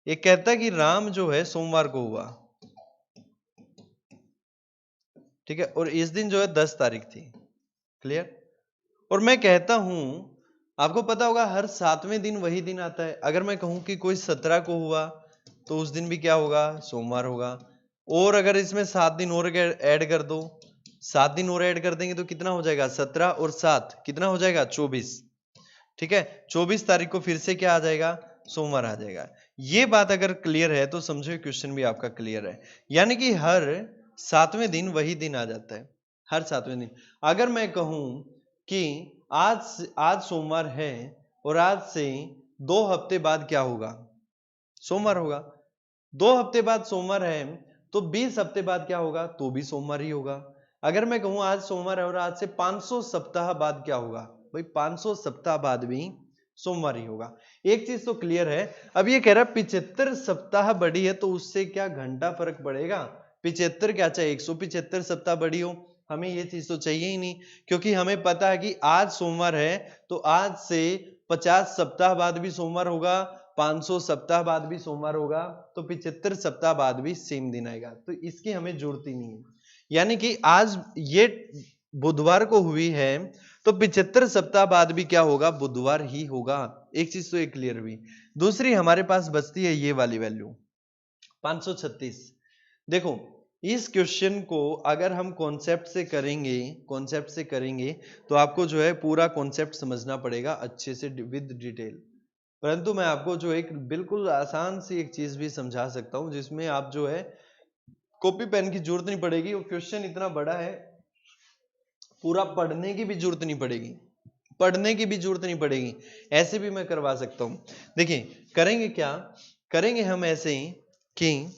एक कहता है कि राम जो है सोमवार को हुआ, ठीक है, और इस दिन जो है 10 तारीख थी, क्लियर। और मैं कहता हूं, आपको पता होगा हर 7वें दिन वही दिन आता है। अगर मैं कहूं कि कोई 17 को हुआ तो उस दिन भी क्या होगा, सोमवार होगा। और अगर इसमें 7 दिन और ऐड कर दो, 7 दिन और ऐड कर देंगे तो कितना हो जाएगा, 17 और 7 कितना हो जाएगा, 24, ठीक है। 24 तारीख को फिर से क्या आ जाएगा, सोमवार आ जाएगा। ये बात अगर क्लियर है तो समझो क्वेश्चन भी आपका क्लियर है। यानी कि हर 7वें दिन वही दिन आ जाता है, हर 7वें दिन। अगर मैं कहूं कि आज सोमवार है और आज से 2 हफ्ते बाद क्या होगा, सोमवार होगा। 2 हफ्ते बाद सोमवार है तो 20 हफ्ते बाद क्या होगा, तो भी सोमवार ही होगा। अगर मैं कहूं आज सोमवार है और आज से 500 सप्ताह बाद क्या होगा, भाई 500 सप्ताह बाद भी सोमवार ही होगा। एक चीज तो क्लियर है। अब ये कह रहा है 75 सप्ताह बड़ी है तो उससे क्या घंटा फर्क पड़ेगा, 75 क्या चाहिए, 175 सप्ताह बड़ी हो, हमें ये चीज तो चाहिए ही नहीं। क्योंकि हमें पता है कि आज सोमवार है तो आज से 50 सप्ताह बाद भी सोमवार होगा, 500 सप्ताह बाद भी सोमवार होगा, तो 75 सप्ताह बाद भी सेम दिन आएगा। तो इसकी हमें जरूरत ही नहीं है। यानी कि आज ये बुधवार को हुई है तो 75 सप्ताह बाद भी क्या होगा, बुधवार ही होगा। एक चीज तो ये क्लियर हुई। दूसरी हमारे पास बचती है ये वाली वैल्यू 536। देखो इस क्वेश्चन को अगर हम कॉन्सेप्ट से करेंगे तो आपको जो है पूरा कॉन्सेप्ट समझना पड़ेगा अच्छे से विद डिटेल। परंतु मैं आपको जो एक बिल्कुल आसान सी एक चीज भी समझा सकता हूं जिसमें आप जो है कॉपी पेन की जरूरत नहीं पड़ेगी। वो क्वेश्चन इतना बड़ा है, पूरा पढ़ने की भी जरूरत नहीं पड़ेगी, पढ़ने की भी जरूरत नहीं पड़ेगी, ऐसे भी मैं करवा सकता हूं। देखिए करेंगे क्या, करेंगे हम ऐसे ही कि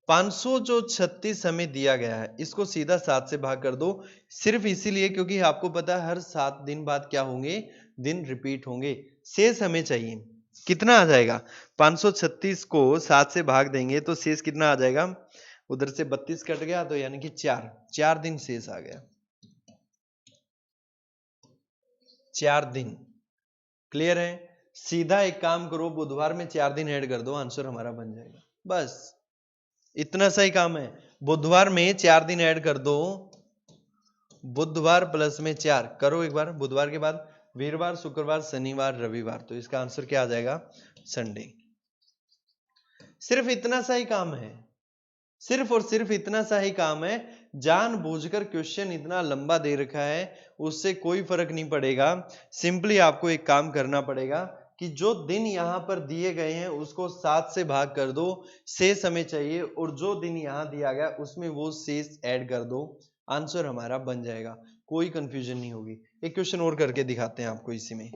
536 हमें दिया गया है, इसको सीधा 7 से भाग कर दो। सिर्फ इसीलिए क्योंकि आपको पता है हर 7 दिन बाद क्या होंगे, दिन रिपीट होंगे। शेष हमें चाहिए कितना आ जाएगा, 536 को 7 से भाग देंगे तो शेष कितना आ जाएगा, उधर से 32 कट गया तो यानी कि 4 दिन शेष आ गया, 4 दिन। क्लियर है। सीधा एक काम करो, बुधवार में 4 दिन ऐड कर दो, आंसर हमारा बन जाएगा। बस इतना सा ही काम है। बुधवार में 4 दिन ऐड कर दो, बुधवार प्लस में 4 करो एक बार, बुधवार के बाद वीरवार, शुक्रवार, शनिवार, रविवार, तो इसका आंसर क्या आ जाएगा, संडे। सिर्फ इतना सा ही काम है, सिर्फ और सिर्फ इतना सा ही काम है। जानबूझकर क्वेश्चन इतना लंबा दे रखा है, उससे कोई फर्क नहीं पड़ेगा। सिंपली आपको एक काम करना पड़ेगा कि जो दिन यहां पर दिए गए हैं उसको 7 से भाग कर दो, शेष हमें चाहिए, और जो दिन यहां दिया गया उसमें वो शेष ऐड कर दो, आंसर हमारा बन जाएगा। कोई कंफ्यूजन नहीं होगी। एक क्वेश्चन और करके दिखाते हैं आपको इसी में।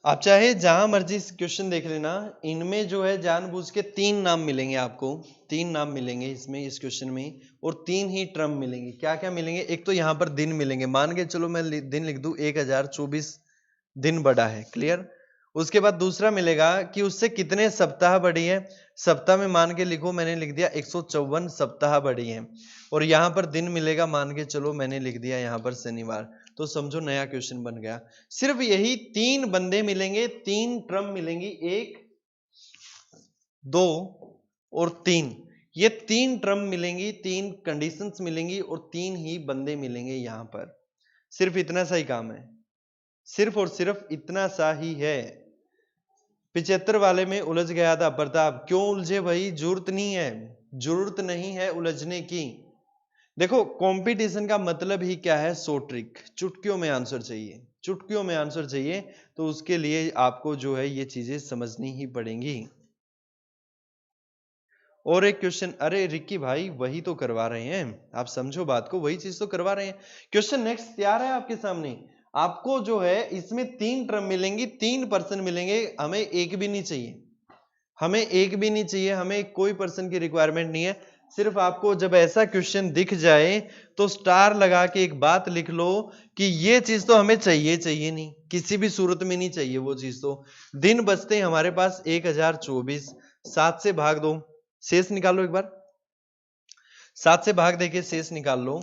आप चाहे जहां मर्जी क्वेश्चन देख लेना, इनमें जो है जानबूझ के 3 नाम मिलेंगे आपको, 3 नाम मिलेंगे इसमें, इस क्वेश्चन में, और 3 ही टर्म मिलेंगे। क्या क्या मिलेंगे, एक तो यहां पर दिन मिलेंगे, मान के चलो मैं दिन लिख दूं 1024 दिन बड़ा है, क्लियर। उसके बाद दूसरा मिलेगा कि उससे कितने सप्ताह बड़ी है, सप्ताह में मान के लिखो, मैंने लिख दिया 154 सप्ताह बड़ी है। और यहां पर दिन मिलेगा, मान के चलो मैंने लिख दिया यहां पर शनिवार। तो समझो नया क्वेश्चन बन गया। सिर्फ यही 3 बंदे मिलेंगे, 3 टर्म मिलेंगी, 1 2 और 3। ये 3 टर्म मिलेंगी, 3 कंडीशंस मिलेंगी और 3 ही बंदे मिलेंगे यहां पर। सिर्फ इतना सा ही काम है, सिर्फ और सिर्फ इतना सा ही है। 75 वाले में उलझ गया था प्रताप, क्यों उलझे भाई, जरूरत नहीं है, जरूरत नहीं है उलझने की। देखो कंपटीशन का मतलब ही क्या है, सो ट्रिक, चुटकियों में आंसर चाहिए, चुटकियों में आंसर चाहिए। तो उसके लिए आपको जो है ये चीजें समझनी ही पड़ेंगी। और एक क्वेश्चन, अरे रिक्की भाई वही तो करवा रहे हैं, आप समझो बात को, वही चीज तो करवा रहे हैं। क्वेश्चन नेक्स्ट तैयार है आपके सामने। आपको जो है इसमें 3 टर्म मिलेंगी, 3 पर्सन मिलेंगे, हमें एक भी नहीं चाहिए, हमें एक भी नहीं चाहिए, हमें कोई पर्सन की रिक्वायरमेंट नहीं है। सिर्फ आपको जब ऐसा क्वेश्चन दिख जाए तो स्टार लगा के एक बात लिख लो कि ये चीज तो हमें चाहिए, चाहिए नहीं, किसी भी सूरत में नहीं चाहिए वो चीज। तो दिन बचते हैं हमारे पास 1024, 7 से भाग दो, शेष निकालो एक बार, 7 से भाग देके शेष निकाल लो।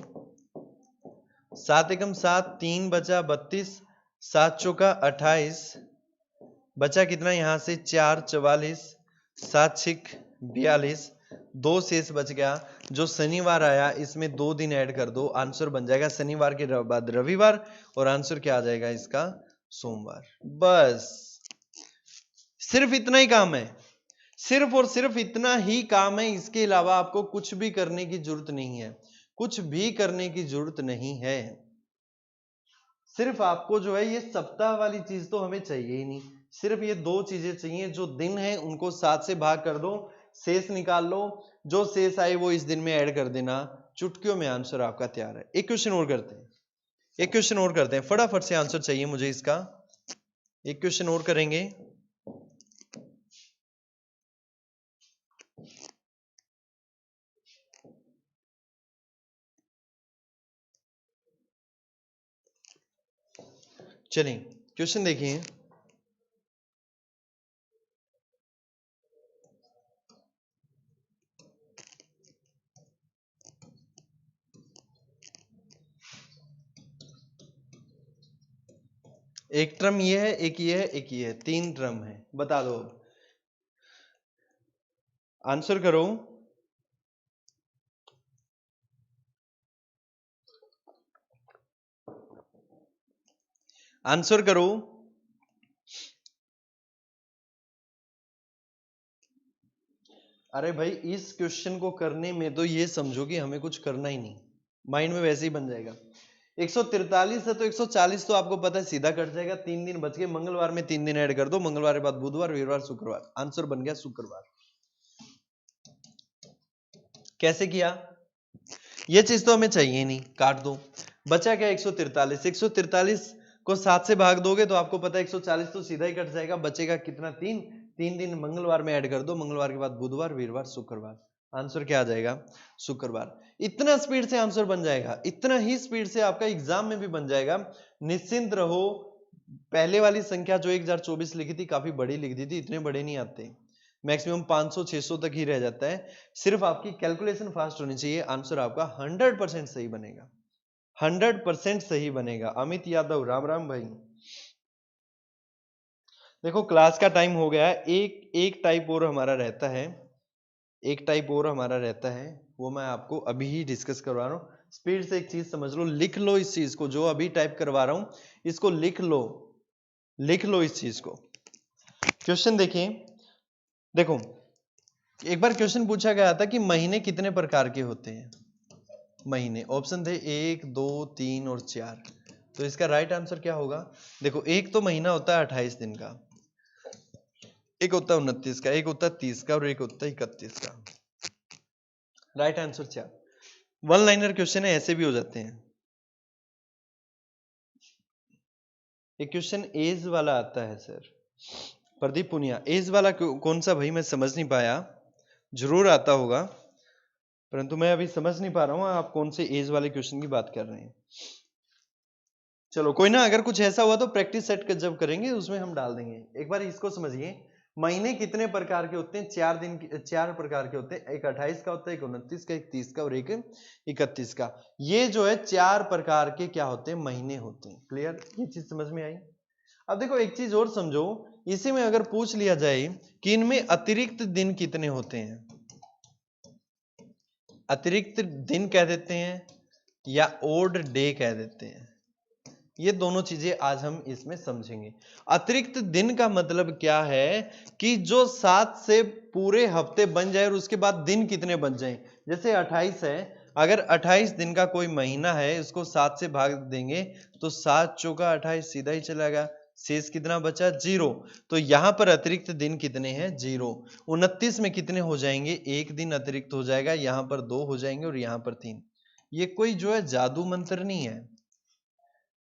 7 एकम 7, 3 बचा 32, 7 चौका 28, बचा कितना यहां से 4 44, 7 छिक 42, 2 शेष बच गया। जो शनिवार आया इसमें 2 दिन ऐड कर दो, आंसर बन जाएगा शनिवार के बाद रविवार, और आंसर क्या आ जाएगा इसका, सोमवार। बस सिर्फ इतना ही काम है, सिर्फ और सिर्फ इतना ही काम है, इसके अलावा आपको कुछ भी करने की जरूरत नहीं है, कुछ भी करने की जरूरत नहीं है। सिर्फ आपको जो है ये सप्ताह वाली चीज तो हमें चाहिए ही नहीं, सिर्फ ये 2 चीजें चाहिए। जो दिन है उनको 7 से भाग कर दो, शेष निकाल लो, जो शेष आए वो इस दिन में ऐड कर देना, चुटकियों में आंसर आपका तैयार है। एक क्वेश्चन और करते हैं, एक क्वेश्चन और करते हैं, फटाफट से आंसर चाहिए मुझे इसका, एक क्वेश्चन और करेंगे। चलिए क्वेश्चन देखिए, एक टर्म ये है, एक ये है, एक ये है, 3 टर्म है, बता दो आंसर करो। आंसर करो। अरे भाई इस क्वेश्चन को करने में तो ये समझो कि हमें कुछ करना ही नहीं, माइंड में वैसे ही बन जाएगा। 143 है तो 140 तो आपको पता है सीधा कट जाएगा, 3 दिन बच गए, मंगलवार में 3 दिन ऐड कर दो, मंगलवार के बाद बुधवार, वीरवार, शुक्रवार, आंसर बन गया शुक्रवार। कैसे किया, ये चीज तो हमें चाहिए नहीं, काट दो, बचा क्या 143, 143 को 7 से भाग दोगे तो आपको पता है 140 तो सीधा ही कट जाएगा, बचेगा कितना 3, 3 दिन मंगलवार में ऐड कर दो, मंगलवार के बाद बुधवार, वीरवार, शुक्रवार, आंसर क्या आ जाएगा, शुक्रवार। इतना स्पीड से आंसर बन जाएगा, इतना ही स्पीड से आपका एग्जाम में भी बन जाएगा, निश्चिंत रहो। पहले वाली संख्या जो 1024 लिखी थी काफी बड़ी लिख दी थी, इतने बड़े नहीं आते, मैक्सिमम 500-600 तक ही रह जाता है। सिर्फ आपकी कैलकुलेशन फास्ट होनी चाहिए, आंसर आपका 100% सही बनेगा, 100% सही बनेगा। अमित यादव, राम राम भाई। देखो क्लास का टाइम हो गया है, एक टाइप और हमारा रहता है, एक टाइप और हमारा रहता है, वो मैं आपको अभी ही डिस्कस करवा रहा हूँ। स्पीड से एक चीज समझ लो, लिख लो इस चीज को, जो अभी टाइप करवा रहा हूं इसको लिख लो, लिख लो इस चीज को। क्वेश्चन देखिए, देखो एक बार क्वेश्चन पूछा गया था कि महीने कितने प्रकार के होते हैं, महीने ऑप्शन थे 1, 2, 3 और 4, तो इसका राइट आंसर क्या होगा। देखो एक तो महीना होता है 28 दिन का, एक होता है 29 का, एक होता है 30 का और एक होता है 31 का। Right answer 4। One liner question है, ऐसे भी हो जाते हैं। एक क्वेश्चन एज वाला आता है सर, प्रदीप पुनिया, एज वाला कौन सा भाई मैं समझ नहीं पाया, जरूर आता होगा परंतु मैं अभी समझ नहीं पा रहा हूं आप कौन से एज वाले क्वेश्चन की बात कर रहे हैं। चलो कोई ना, अगर कुछ ऐसा हुआ तो प्रैक्टिस सेट जब करेंगे उसमें हम डाल देंगे। एक बार इसको समझिए, महीने कितने प्रकार के होते हैं, 4 दिन, 4 प्रकार के होते हैं, एक 28 का होता है, एक 29 का, एक 30 का और एक 31 का। ये जो है 4 प्रकार के क्या होते हैं, महीने होते हैं। क्लियर, ये चीज समझ में आई। अब देखो एक चीज और समझो, इसी में अगर पूछ लिया जाए कि इनमें अतिरिक्त दिन कितने होते हैं, अतिरिक्त दिन कह देते हैं या ओड डे कह देते हैं, ये दोनों चीजें आज हम इसमें समझेंगे। अतिरिक्त दिन का मतलब क्या है कि जो 7 से पूरे हफ्ते बन जाए और उसके बाद दिन कितने बन जाए। जैसे 28 है, अगर 28 दिन का कोई महीना है, इसको 7 से भाग देंगे तो 7 चौका 28 सीधा ही चला गया, शेष कितना बचा 0। तो यहां पर अतिरिक्त दिन कितने हैं 0। 29 में कितने हो जाएंगे, एक दिन अतिरिक्त हो जाएगा, यहां पर 2 हो जाएंगे और यहां पर 3। ये कोई जो है जादू मंत्र नहीं है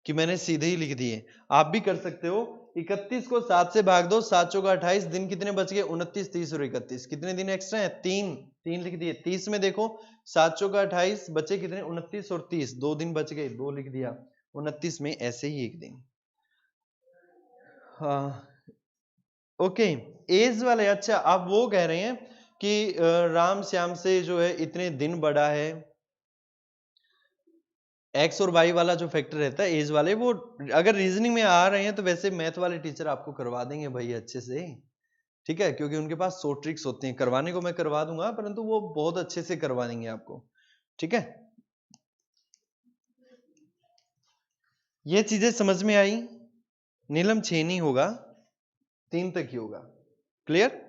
कि मैंने सीधे ही लिख दिए, आप भी कर सकते हो। 31 को 7 से भाग दो, 7 चौका 28, दिन कितने बच गए 29, 30 और 31, कितने दिन एक्स्ट्रा है 3, 3 लिख दिए। 30 में देखो 7 चौका 28, बचे कितने 29 और 30, 2 दिन बच गए, 2 लिख दिया। 29 में ऐसे ही एक दिन। हाँ ओके, एज वाले, अच्छा आप वो कह रहे हैं कि राम श्याम से जो है इतने दिन बड़ा है, एक्स और वाई वाला जो फैक्टर रहता है एज वाले, वो अगर रीजनिंग में आ रहे हैं तो वैसे मैथ वाले टीचर आपको करवा देंगे भाई अच्छे से, ठीक है, क्योंकि उनके पास 100 ट्रिक्स होती हैं। करवाने को मैं करवा दूंगा, परंतु वो बहुत अच्छे से करवा देंगे आपको, ठीक है। ये चीजें समझ में आई। नीलम 6 नहीं होगा, 3 तक ही होगा, क्लियर।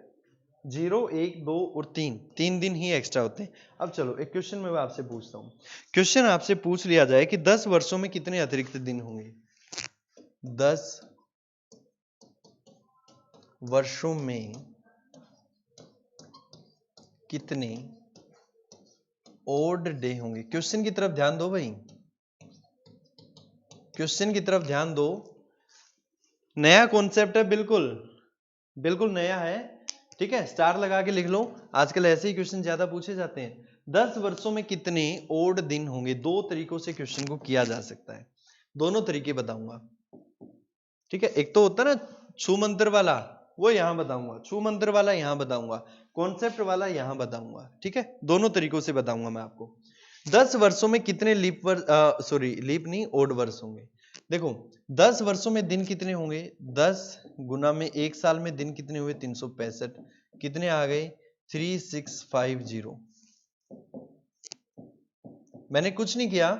0, 1, 2 और 3, 3 दिन ही एक्स्ट्रा होते हैं। अब चलो एक क्वेश्चन मैं आपसे पूछता हूं। क्वेश्चन आपसे पूछ लिया जाए कि 10 वर्षों में कितने अतिरिक्त दिन होंगे। 10 वर्षों में कितने ओड डे होंगे। क्वेश्चन की तरफ ध्यान दो भाई, क्वेश्चन की तरफ ध्यान दो। नया कॉन्सेप्ट है, बिल्कुल बिल्कुल नया है, ठीक है। स्टार लगा के लिख लो, आजकल ऐसे ही क्वेश्चन ज्यादा पूछे जाते हैं। 10 वर्षों में कितने ओड दिन होंगे। दो तरीकों से क्वेश्चन को किया जा सकता है, दोनों तरीके बताऊंगा, ठीक है। एक तो होता है ना छू मंत्र वाला, वो यहां बताऊंगा, छू मंत्र वाला यहां बताऊंगा, कॉन्सेप्ट वाला यहां बताऊंगा, ठीक है। दोनों तरीकों से बताऊंगा मैं आपको। 10 वर्षों में कितने लीप वर्ष, सॉरी लीप नहीं ओड वर्ष होंगे। देखो 10 वर्षों में दिन कितने होंगे, 10 गुना में एक साल में दिन कितने हुए 365, कितने आ गए 3650। मैंने कुछ नहीं किया,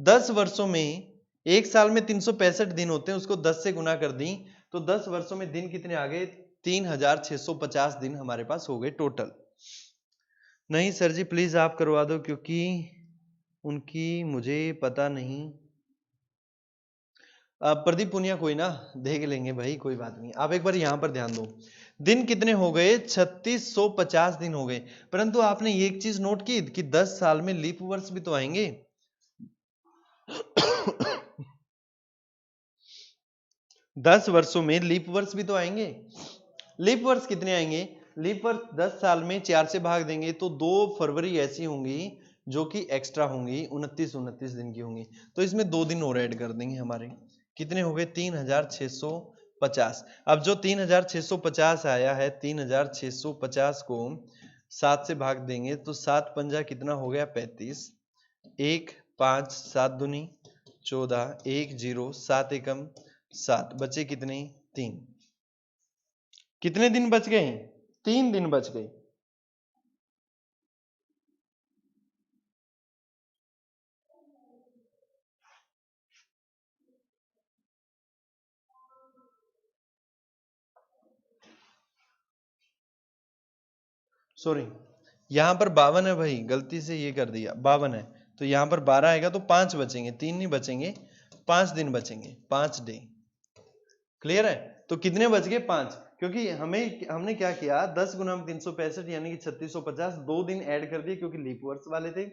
10 वर्षों में एक साल में 365 दिन होते हैं, उसको 10 से गुना कर दी तो 10 वर्षों में दिन कितने आ गए 3650 दिन हमारे पास हो गए टोटल। नहीं सर जी प्लीज आप करवा दो, क्योंकि उनकी मुझे पता नहीं। प्रदीप पुनिया कोई ना देख लेंगे भाई, कोई बात नहीं। आप एक बार यहां पर ध्यान दो, दिन कितने हो गए 3650 दिन हो गए। परंतु आपने एक चीज नोट की कि 10 साल में लीप वर्ष भी तो आएंगे। 10 वर्षों में लीप वर्ष भी तो आएंगे। लीप वर्ष कितने आएंगे, लीप वर्ष 10 साल में 4 से भाग देंगे तो 2 फरवरी ऐसी होंगी जो कि एक्स्ट्रा होंगी, 29 दिन की होंगी। तो इसमें 2 दिन और ऐड कर देंगे हमारे, कितने हो गए 3650। अब जो 3650 आया है, 3650 को 7 से भाग देंगे तो 7 पंजा कितना हो गया 35, 1 5 7 दूनी 14, 1 0 7 एकम 7, बचे कितने 3। कितने दिन बच गए 3 दिन बच गए। सॉरी यहां पर 52 है भाई, गलती से ये कर दिया, 52 है तो यहां पर 12 आएगा तो 5 बचेंगे, 3 नहीं बचेंगे, 5 दिन बचेंगे, 5 डे। क्लियर है, तो कितने बच गए 5, क्योंकि हमने क्या किया 10 गुना में 365 यानी कि 3650, 2 दिन ऐड कर दिए क्योंकि लीप वर्ष वाले थे।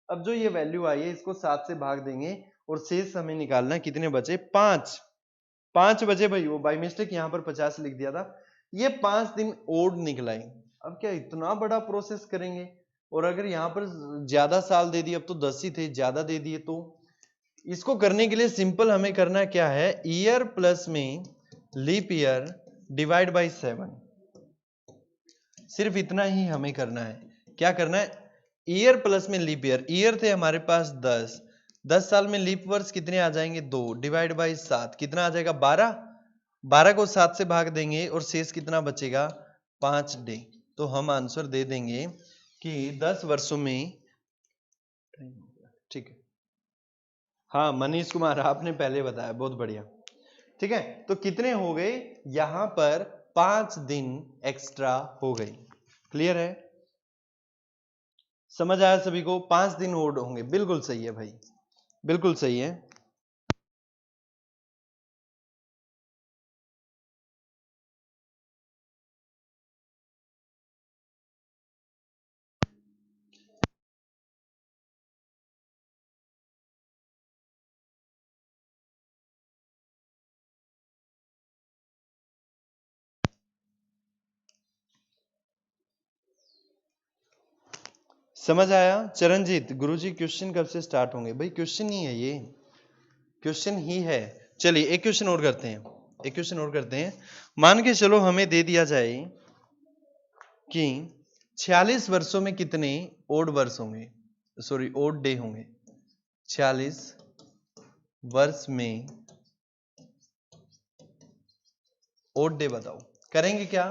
अब जो ये वैल्यू आई है इसको 7 से भाग देंगे और शेष हमें निकालना है, कितने बचे 5, 5 बचे भाई, वो बाई मिस्टेक यहाँ पर 50 लिख दिया था। ये 5 दिन ओड निकलाई। अब क्या इतना बड़ा प्रोसेस करेंगे, और अगर यहाँ पर ज्यादा साल दे दिए, अब तो 10 ही थे, ज्यादा दे दिए, तो इसको करने के लिए सिंपल हमें करना क्या है, ईयर प्लस में लीप ईयर डिवाइड बाई 7, सिर्फ इतना ही हमें करना है। क्या करना है, ईयर प्लस में लीप ईयर, ईयर थे हमारे पास 10, 10 साल में लीप वर्ष कितने आ जाएंगे 2 डिवाइड बाई 7, कितना आ जाएगा 12, 12 को 7 से भाग देंगे और शेष कितना बचेगा 5 डे। तो हम आंसर दे देंगे कि 10 वर्षों में, ठीक है। हाँ मनीष कुमार आपने पहले बताया, बहुत बढ़िया, ठीक है। तो कितने हो गए यहां पर 5 दिन एक्स्ट्रा हो गए। क्लियर है, समझ आया सभी को, 5 दिन और होंगे, बिल्कुल सही है भाई, बिल्कुल सही है। समझ आया? चरणजीत, गुरुजी क्वेश्चन कब से स्टार्ट होंगे? भाई क्वेश्चन ही है ये, क्वेश्चन ही है। चलिए एक क्वेश्चन और करते हैं, एक क्वेश्चन और करते हैं। मान के चलो हमें दे दिया जाए कि 46 वर्षों में कितने ओड वर्ष होंगे, सॉरी ओड डे होंगे। 46 वर्ष में ओड डे बताओ। करेंगे क्या?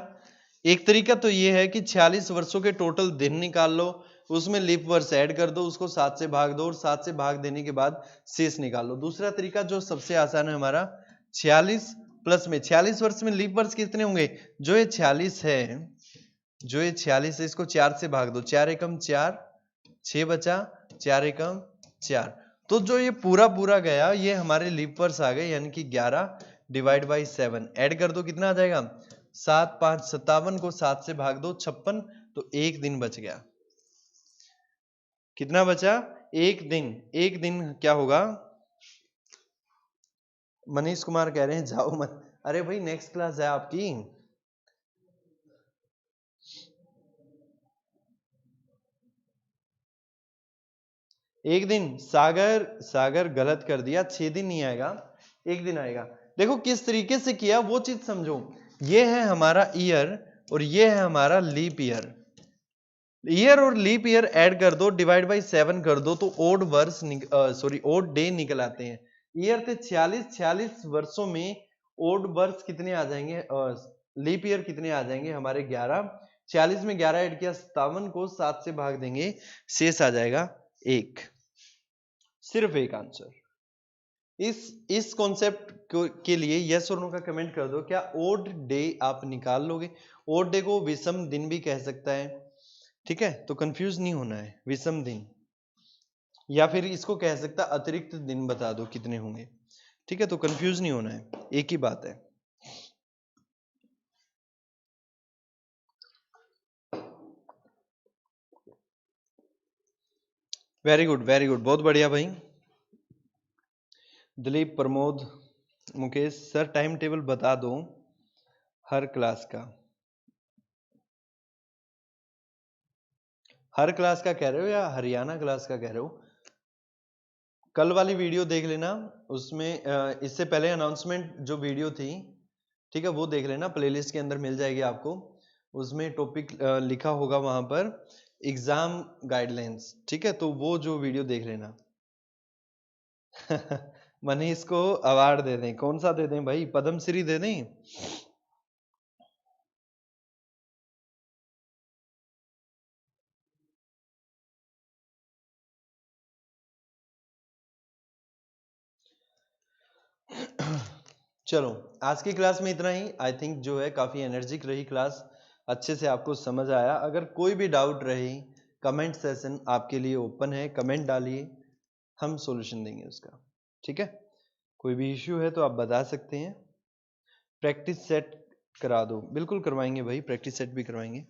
एक तरीका तो ये है कि 46 वर्षों के टोटल दिन निकाल लो, उसमें लीप वर्ष ऐड कर दो, उसको 7 से भाग दो और 7 से भाग देने के बाद शेष निकाल लो। दूसरा तरीका जो सबसे आसान है हमारा, 46 प्लस में 46 वर्ष में लीप वर्ष कितने होंगे? जो ये 46 है, जो ये 46 है, इसको 4 से भाग दो, 4 एकम 4, 6 बचा, 4 एकम 4। तो जो ये पूरा पूरा गया ये हमारे लीप वर्ष आ गए, यानी कि 11 डिवाइड बाई 7 ऐड कर दो, कितना आ जाएगा? 7 5 57 को 7 से भाग दो 56, तो एक दिन बच गया। कितना बचा? एक दिन। एक दिन क्या होगा? मनीष कुमार कह रहे हैं जाओ मत। अरे भाई नेक्स्ट क्लास है आपकी। एक दिन। सागर गलत कर दिया, 6 दिन नहीं आएगा, एक दिन आएगा। देखो किस तरीके से किया वो चीज समझो। ये है हमारा ईयर और ये है हमारा लीप ईयर। ईयर और लीप ईयर ऐड कर दो, डिवाइड बाई 7 कर दो, तो ओड वर्ष सॉरी ओड डे निकल आते हैं। ईयर थे 46 वर्षों में ओड वर्ष कितने आ जाएंगे? लीप ईयर कितने आ जाएंगे हमारे? 11। 46 में 11 ऐड किया, 57 को 7 से भाग देंगे, शेष आ जाएगा 1। सिर्फ एक आंसर। इस कॉन्सेप्ट के लिए यस और नो का कमेंट कर दो। क्या ओड डे आप निकाल लोगे? ओड डे को विषम दिन भी कह सकता है, ठीक है, तो कंफ्यूज नहीं होना है। विषम दिन, या फिर इसको कह सकता अतिरिक्त दिन बता दो कितने होंगे, ठीक है, तो कंफ्यूज नहीं होना है, एक ही बात है। वेरी गुड वेरी गुड, बहुत बढ़िया भाई। Dilip, Pramod, Mukesh, sir time table बता दो हर क्लास का। हर क्लास का कह रहे हो या हरियाणा क्लास का कह रहे हो? कल वाली वीडियो देख लेना, उसमें इससे पहले अनाउंसमेंट जो वीडियो थी, ठीक है, वो देख लेना, प्लेलिस्ट के अंदर मिल जाएगी आपको। उसमें टॉपिक लिखा होगा वहां पर एग्जाम गाइडलाइंस, ठीक है, तो वो जो वीडियो देख लेना। मनीष को अवार्ड दे दें? कौन सा दे दें भाई, पद्मश्री दे दें? चलो आज की क्लास में इतना ही। आई थिंक जो है काफी एनर्जिक रही क्लास, अच्छे से आपको समझ आया। अगर कोई भी डाउट रही, कमेंट सेशन आपके लिए ओपन है, कमेंट डालिए, हम सॉल्यूशन देंगे उसका, ठीक है। कोई भी इश्यू है तो आप बता सकते हैं। प्रैक्टिस सेट करा दो, बिल्कुल करवाएंगे भाई, प्रैक्टिस सेट भी करवाएंगे।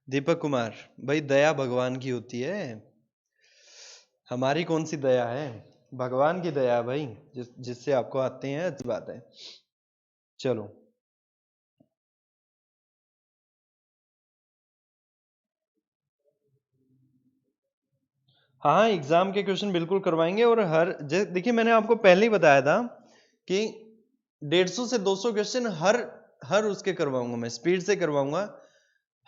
दीपक कुमार, भाई दया भगवान की होती है, हमारी कौन सी दया है, भगवान की दया भाई, जिससे आपको आते हैं, अच्छी बात है। चलो हाँ, एग्जाम के क्वेश्चन बिल्कुल करवाएंगे। और देखिए मैंने आपको पहले ही बताया था कि 150 से 200 क्वेश्चन हर उसके करवाऊंगा, मैं स्पीड से करवाऊंगा।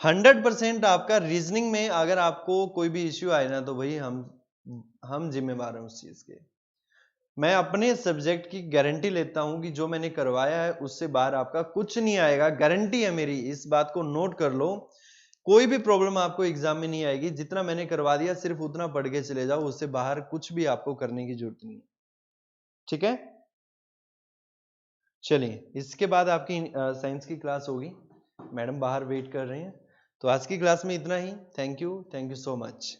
100% आपका रीजनिंग में अगर आपको कोई भी इश्यू आए ना, तो भाई हम जिम्मेवार हैं उस चीज के। मैं अपने सब्जेक्ट की गारंटी लेता हूं कि जो मैंने करवाया है उससे बाहर आपका कुछ नहीं आएगा, गारंटी है मेरी, इस बात को नोट कर लो। कोई भी प्रॉब्लम आपको एग्जाम में नहीं आएगी, जितना मैंने करवा दिया सिर्फ उतना पढ़ के चले जाओ, उससे बाहर कुछ भी आपको करने की जरूरत नहीं है, ठीक है। चलिए इसके बाद आपकी साइंस की क्लास होगी, मैडम बाहर वेट कर रहे हैं। तो आज की क्लास में इतना ही। Thank you so much.